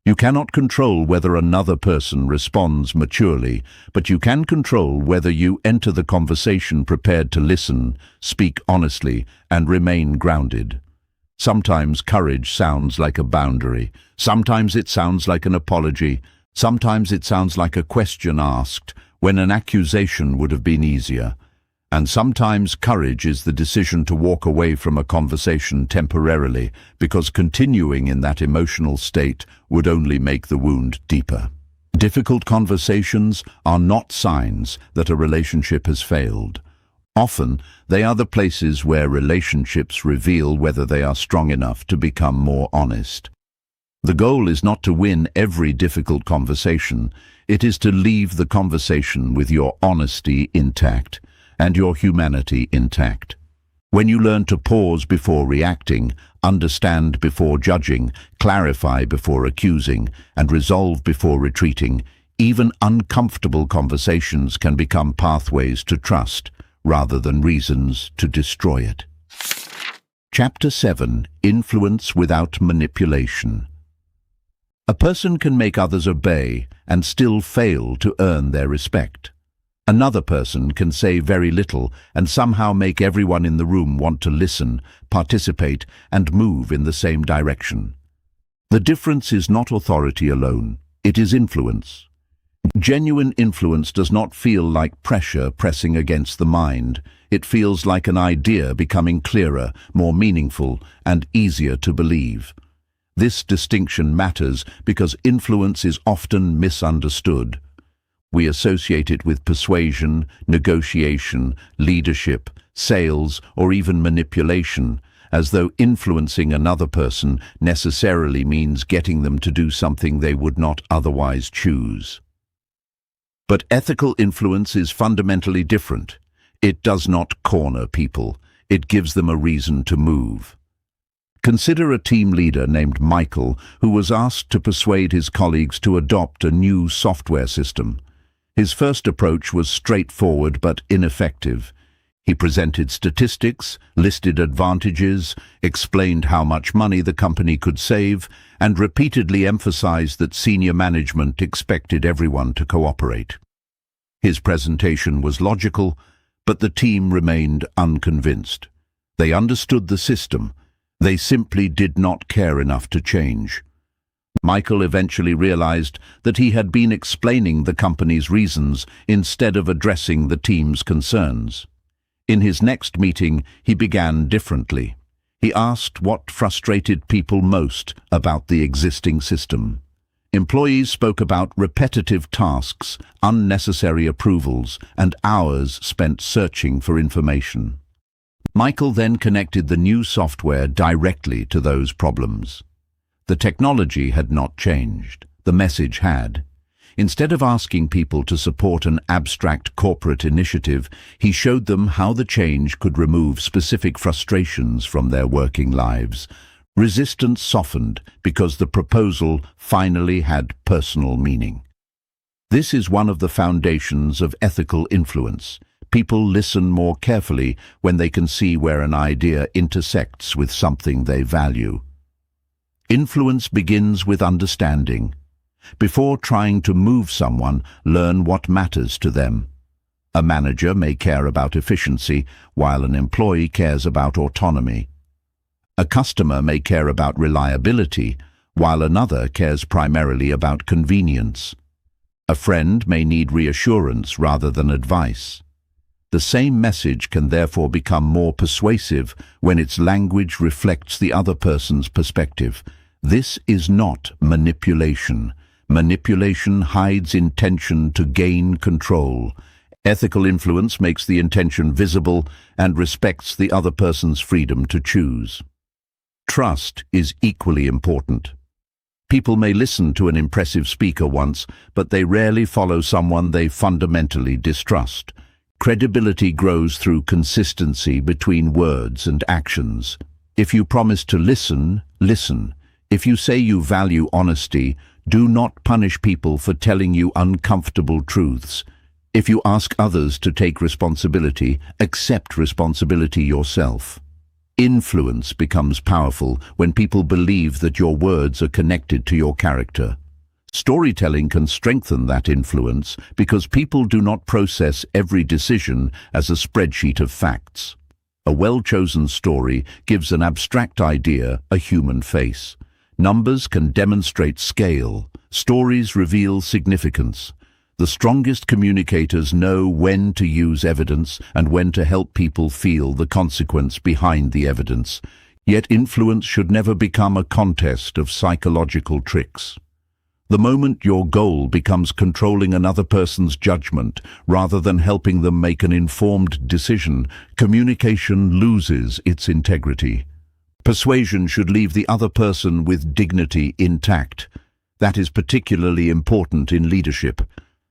You cannot control whether another person responds maturely, but you can control whether you enter the conversation prepared to listen, speak honestly, and remain grounded. Sometimes courage sounds like a boundary. Sometimes it sounds like an apology. Sometimes it sounds like a question asked when an accusation would have been easier. And sometimes courage is the decision to walk away from a conversation temporarily because continuing in that emotional state would only make the wound deeper. Difficult conversations are not signs that a relationship has failed. Often, they are the places where relationships reveal whether they are strong enough to become more honest. The goal is not to win every difficult conversation. It is to leave the conversation with your honesty intact and your humanity intact. When you learn to pause before reacting, understand before judging, clarify before accusing, and resolve before retreating, even uncomfortable conversations can become pathways to trust, rather than reasons to destroy it. Chapter 7. Influence without manipulation. A person can make others obey and still fail to earn their respect. Another person can say very little and somehow make everyone in the room want to listen, participate, and move in the same direction. The difference is not authority alone, it is influence. Genuine influence does not feel like pressure pressing against the mind. It feels like an idea becoming clearer, more meaningful, and easier to believe. This distinction matters because influence is often misunderstood. We associate it with persuasion, negotiation, leadership, sales, or even manipulation, as though influencing another person necessarily means getting them to do something they would not otherwise choose. But ethical influence is fundamentally different. It does not corner people. It gives them a reason to move. Consider a team leader named Michael who was asked to persuade his colleagues to adopt a new software system. His first approach was straightforward but ineffective. He presented statistics, listed advantages, explained how much money the company could save, and repeatedly emphasized that senior management expected everyone to cooperate. His presentation was logical, but the team remained unconvinced. They understood the system. They simply did not care enough to change. Michael eventually realized that he had been explaining the company's reasons instead of addressing the team's concerns. In his next meeting, he began differently. He asked what frustrated people most about the existing system. Employees spoke about repetitive tasks, unnecessary approvals, and hours spent searching for information. Michael then connected the new software directly to those problems. The technology had not changed. The message had. Instead of asking people to support an abstract corporate initiative, he showed them how the change could remove specific frustrations from their working lives. Resistance softened because the proposal finally had personal meaning. This is one of the foundations of ethical influence. People listen more carefully when they can see where an idea intersects with something they value. Influence begins with understanding. Before trying to move someone, learn what matters to them. A manager may care about efficiency, while an employee cares about autonomy. A customer may care about reliability, while another cares primarily about convenience. A friend may need reassurance rather than advice. The same message can therefore become more persuasive when its language reflects the other person's perspective. This is not manipulation. Manipulation hides intention to gain control. Ethical influence makes the intention visible and respects the other person's freedom to choose. Trust is equally important. People may listen to an impressive speaker once, but they rarely follow someone they fundamentally distrust. Credibility grows through consistency between words and actions. If you promise to listen, listen. If you say you value honesty, do not punish people for telling you uncomfortable truths. If you ask others to take responsibility, accept responsibility yourself. Influence becomes powerful when people believe that your words are connected to your character. Storytelling can strengthen that influence because people do not process every decision as a spreadsheet of facts. A well-chosen story gives an abstract idea a human face. Numbers can demonstrate scale. Stories reveal significance. The strongest communicators know when to use evidence and when to help people feel the consequence behind the evidence. Yet influence should never become a contest of psychological tricks. The moment your goal becomes controlling another person's judgment rather than helping them make an informed decision, communication loses its integrity. Persuasion should leave the other person with dignity intact. That is particularly important in leadership.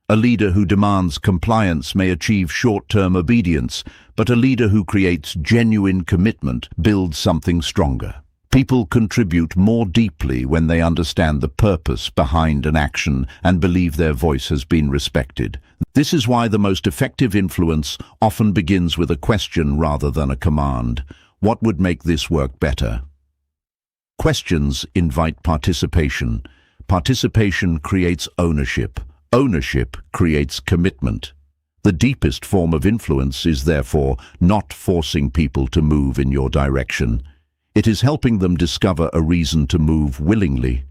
A leader who demands compliance may achieve short-term obedience, but a leader who creates genuine commitment builds something stronger. People contribute more deeply when they understand the purpose behind an action and believe their voice has been respected. This is why the most effective influence often begins with a question rather than a command. What would make this work better? Questions invite participation. Participation creates ownership. Ownership creates commitment. The deepest form of influence is therefore not forcing people to move in your direction. It is helping them discover a reason to move willingly.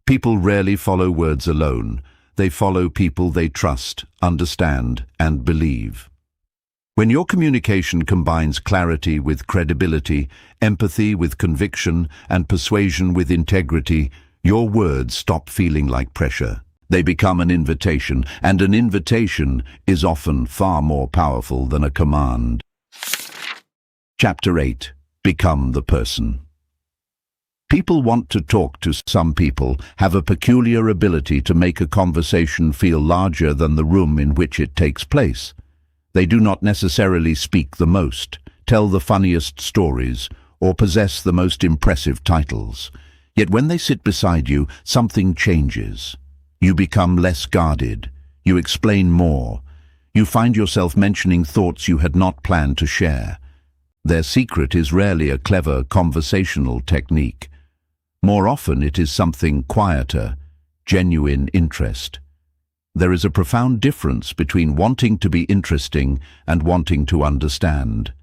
People rarely follow words alone. They follow people they trust, understand, and believe. When your communication combines clarity with credibility, empathy with conviction, and persuasion with integrity, your words stop feeling like pressure. They become an invitation, and an invitation is often far more powerful than a command. Chapter 8. Become the person. People want to talk to. Some people have a peculiar ability to make a conversation feel larger than the room in which it takes place. They do not necessarily speak the most, tell the funniest stories, or possess the most impressive titles. Yet when they sit beside you, something changes. You become less guarded. You explain more. You find yourself mentioning thoughts you had not planned to share. Their secret is rarely a clever conversational technique. More often it is something quieter, genuine interest. There is a profound difference between wanting to be interesting and wanting to understand.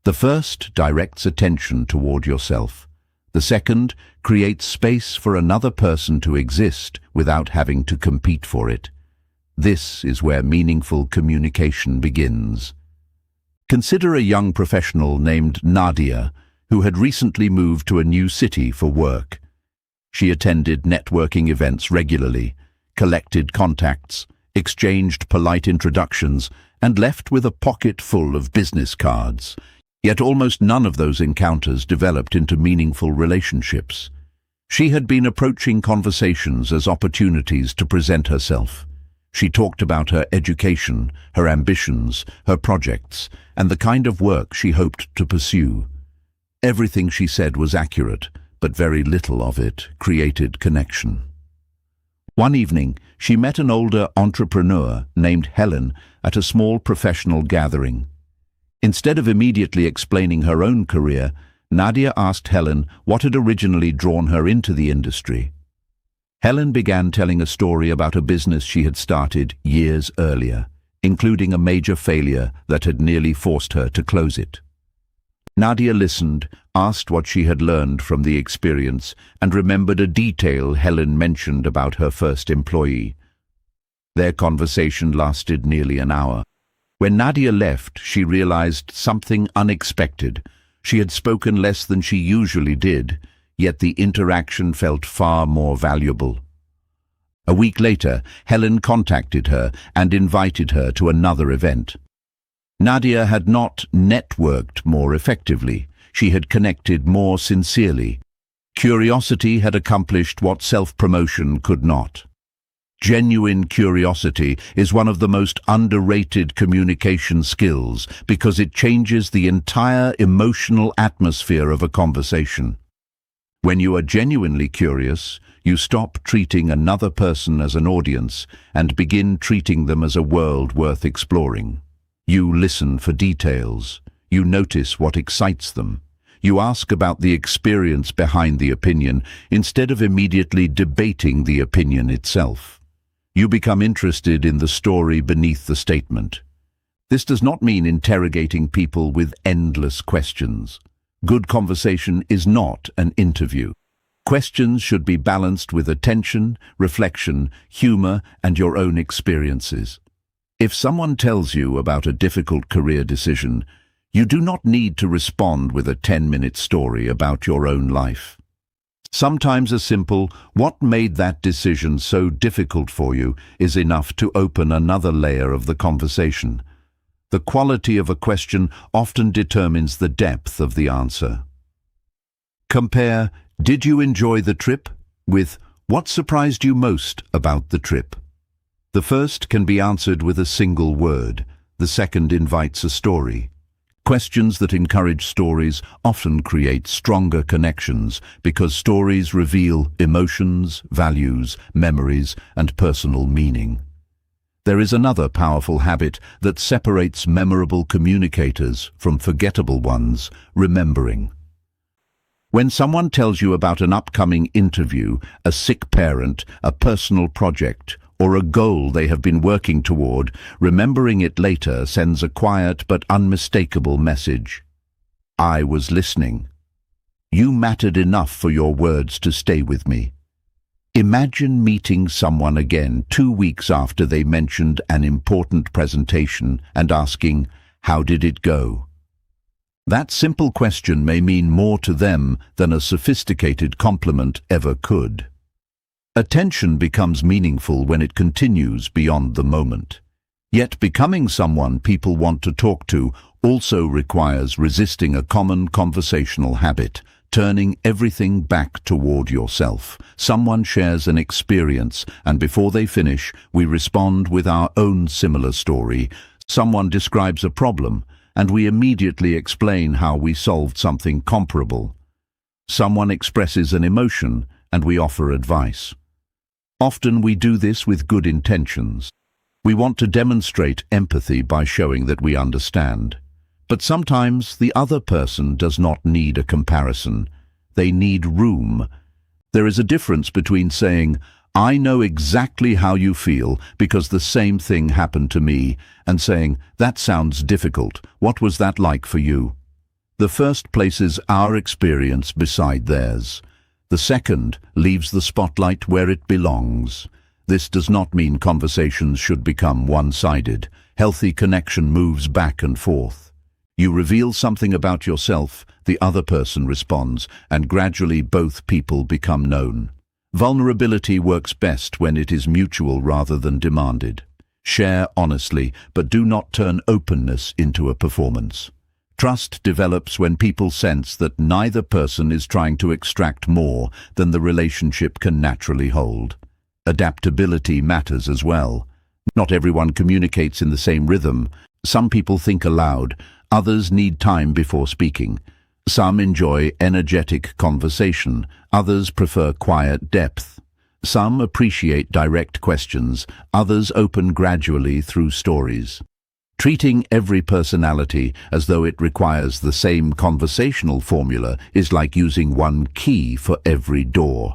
The first directs attention toward yourself. The second creates space for another person to exist without having to compete for it. This is where meaningful communication begins. Consider a young professional named Nadia, who had recently moved to a new city for work. She attended networking events regularly, collected contacts, exchanged polite introductions, and left with a pocket full of business cards. Yet almost none of those encounters developed into meaningful relationships. She had been approaching conversations as opportunities to present herself. She talked about her education, her ambitions, her projects, and the kind of work she hoped to pursue. Everything she said was accurate, but very little of it created connection. One evening, she met an older entrepreneur named Helen at a small professional gathering. Instead of immediately explaining her own career, Nadia asked Helen what had originally drawn her into the industry. Helen began telling a story about a business she had started years earlier, including a major failure that had nearly forced her to close it. Nadia listened, asked what she had learned from the experience, and remembered a detail Helen mentioned about her first employee. Their conversation lasted nearly an hour. When Nadia left, she realized something unexpected. She had spoken less than she usually did, yet the interaction felt far more valuable. A week later, Helen contacted her and invited her to another event. Nadia had not networked more effectively. She had connected more sincerely. Curiosity had accomplished what self-promotion could not. Genuine curiosity is one of the most underrated communication skills because it changes the entire emotional atmosphere of a conversation. When you are genuinely curious, you stop treating another person as an audience and begin treating them as a world worth exploring. You listen for details. You notice what excites them. You ask about the experience behind the opinion instead of immediately debating the opinion itself. You become interested in the story beneath the statement. This does not mean interrogating people with endless questions. Good conversation is not an interview. Questions should be balanced with attention, reflection, humor, and your own experiences. If someone tells you about a difficult career decision, you do not need to respond with a 10-minute story about your own life. Sometimes a simple, "What made that decision so difficult for you?" is enough to open another layer of the conversation. The quality of a question often determines the depth of the answer. Compare, "Did you enjoy the trip?" with, "What surprised you most about the trip?" The first can be answered with a single word. The second invites a story. Questions that encourage stories often create stronger connections because stories reveal emotions, values, memories, and personal meaning. There is another powerful habit that separates memorable communicators from forgettable ones: remembering. When someone tells you about an upcoming interview, a sick parent, a personal project, or a goal they have been working toward, remembering it later sends a quiet but unmistakable message. I was listening. You mattered enough for your words to stay with me. Imagine meeting someone again 2 weeks after they mentioned an important presentation and asking, "How did it go?" That simple question may mean more to them than a sophisticated compliment ever could. Attention becomes meaningful when it continues beyond the moment. Yet becoming someone people want to talk to also requires resisting a common conversational habit: turning everything back toward yourself. Someone shares an experience, and before they finish, we respond with our own similar story. Someone describes a problem, and we immediately explain how we solved something comparable. Someone expresses an emotion, and we offer advice. Often we do this with good intentions. We want to demonstrate empathy by showing that we understand. But sometimes the other person does not need a comparison. They need room. There is a difference between saying, "I know exactly how you feel because the same thing happened to me," and saying, "That sounds difficult. What was that like for you?" The first places our experience beside theirs. The second leaves the spotlight where it belongs. This does not mean conversations should become one-sided. Healthy connection moves back and forth. You reveal something about yourself, the other person responds, and gradually both people become known. Vulnerability works best when it is mutual rather than demanded. Share honestly, but do not turn openness into a performance. Trust develops when people sense that neither person is trying to extract more than the relationship can naturally hold. Adaptability matters as well. Not everyone communicates in the same rhythm. Some people think aloud, others need time before speaking. Some enjoy energetic conversation, others prefer quiet depth. Some appreciate direct questions, others open gradually through stories. Treating every personality as though it requires the same conversational formula is like using one key for every door.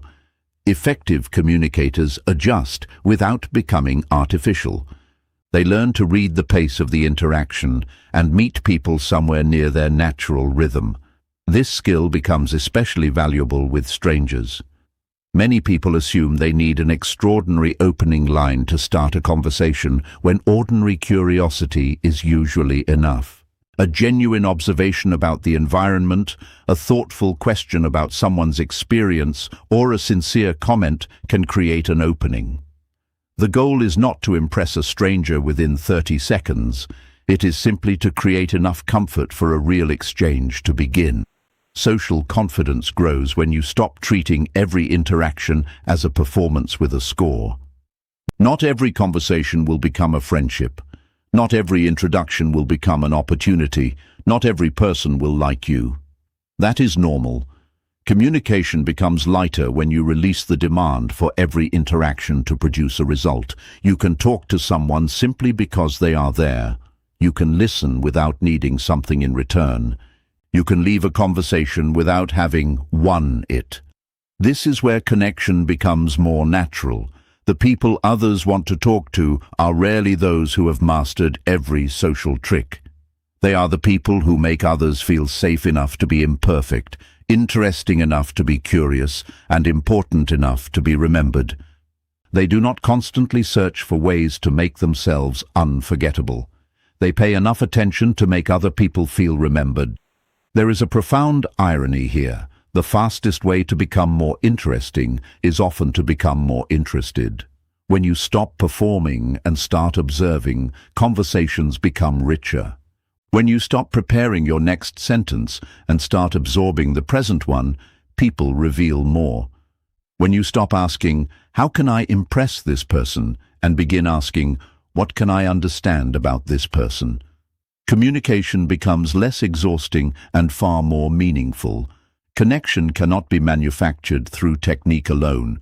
Effective communicators adjust without becoming artificial. They learn to read the pace of the interaction and meet people somewhere near their natural rhythm. This skill becomes especially valuable with strangers. Many people assume they need an extraordinary opening line to start a conversation when ordinary curiosity is usually enough. A genuine observation about the environment, a thoughtful question about someone's experience, or a sincere comment can create an opening. The goal is not to impress a stranger within 30 seconds. It is simply to create enough comfort for a real exchange to begin. Social confidence grows when you stop treating every interaction as a performance with a score. Not every conversation will become a friendship. Not every introduction will become an opportunity. Not every person will like you. That is normal. Communication becomes lighter when you release the demand for every interaction to produce a result. You can talk to someone simply because they are there. You can listen without needing something in return. You can leave a conversation without having won it. This is where connection becomes more natural. The people others want to talk to are rarely those who have mastered every social trick. They are the people who make others feel safe enough to be imperfect, interesting enough to be curious, and important enough to be remembered. They do not constantly search for ways to make themselves unforgettable. They pay enough attention to make other people feel remembered. There is a profound irony here. The fastest way to become more interesting is often to become more interested. When you stop performing and start observing, conversations become richer. When you stop preparing your next sentence and start absorbing the present one, people reveal more. When you stop asking, "How can I impress this person?" and begin asking, "What can I understand about this person?" communication becomes less exhausting and far more meaningful. Connection cannot be manufactured through technique alone.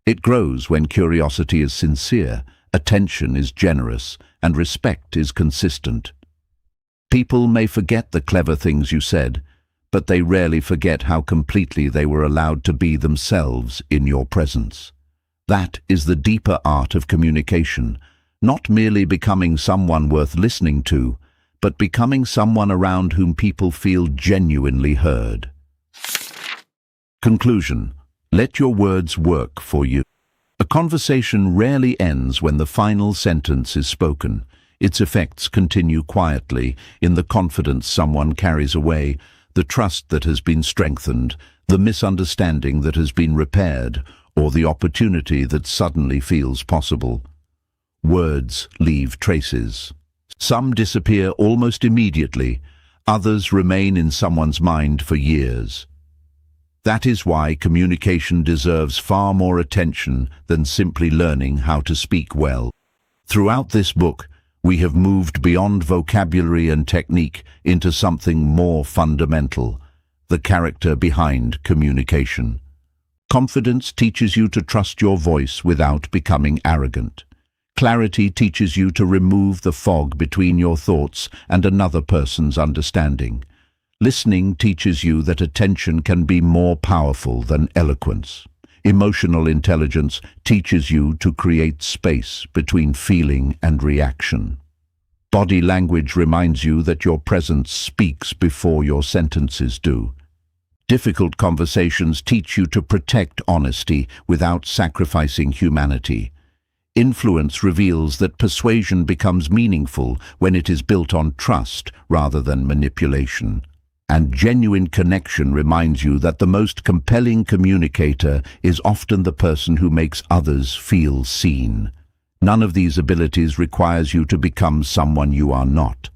It grows when curiosity is sincere, attention is generous, and respect is consistent. People may forget the clever things you said, but they rarely forget how completely they were allowed to be themselves in your presence. That is the deeper art of communication, not merely becoming someone worth listening to, but becoming someone around whom people feel genuinely heard. Conclusion: let your words work for you. A conversation rarely ends when the final sentence is spoken. Its effects continue quietly in the confidence someone carries away, the trust that has been strengthened, the misunderstanding that has been repaired, or the opportunity that suddenly feels possible. Words leave traces. Some disappear almost immediately, others remain in someone's mind for years. That is why communication deserves far more attention than simply learning how to speak well. Throughout this book, we have moved beyond vocabulary and technique into something more fundamental: the character behind communication. Confidence teaches you to trust your voice without becoming arrogant. Clarity teaches you to remove the fog between your thoughts and another person's understanding. Listening teaches you that attention can be more powerful than eloquence. Emotional intelligence teaches you to create space between feeling and reaction. Body language reminds you that your presence speaks before your sentences do. Difficult conversations teach you to protect honesty without sacrificing humanity. Influence reveals that persuasion becomes meaningful when it is built on trust rather than manipulation. And genuine connection reminds you that the most compelling communicator is often the person who makes others feel seen. None of these abilities requires you to become someone you are not.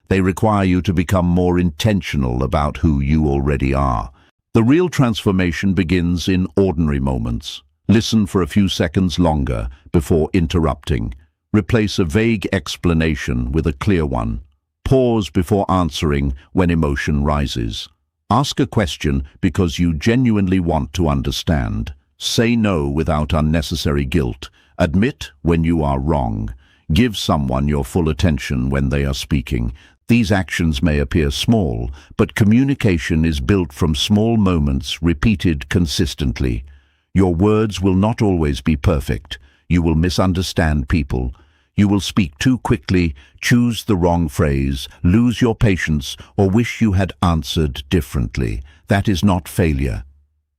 They require you to become more intentional about who you already are. The real transformation begins in ordinary moments. Listen for a few seconds longer before interrupting. Replace a vague explanation with a clear one. Pause before answering when emotion rises. Ask a question because you genuinely want to understand. Say no without unnecessary guilt. Admit when you are wrong. Give someone your full attention when they are speaking. These actions may appear small, but communication is built from small moments repeated consistently. Your words will not always be perfect. You will misunderstand people. You will speak too quickly, choose the wrong phrase, lose your patience, or wish you had answered differently. That is not failure.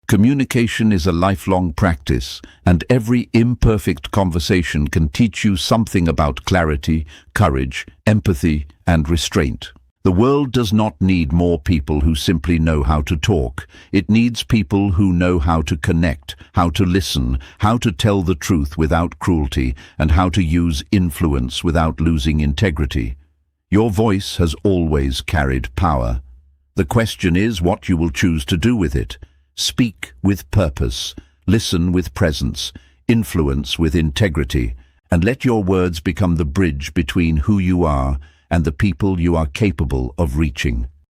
Communication is a lifelong practice, and every imperfect conversation can teach you something about clarity, courage, empathy, and restraint. The world does not need more people who simply know how to talk. It needs people who know how to connect, how to listen, how to tell the truth without cruelty, and how to use influence without losing integrity. Your voice has always carried power. The question is what you will choose to do with it. Speak with purpose, listen with presence, influence with integrity, and let your words become the bridge between who you are and the people you are capable of reaching.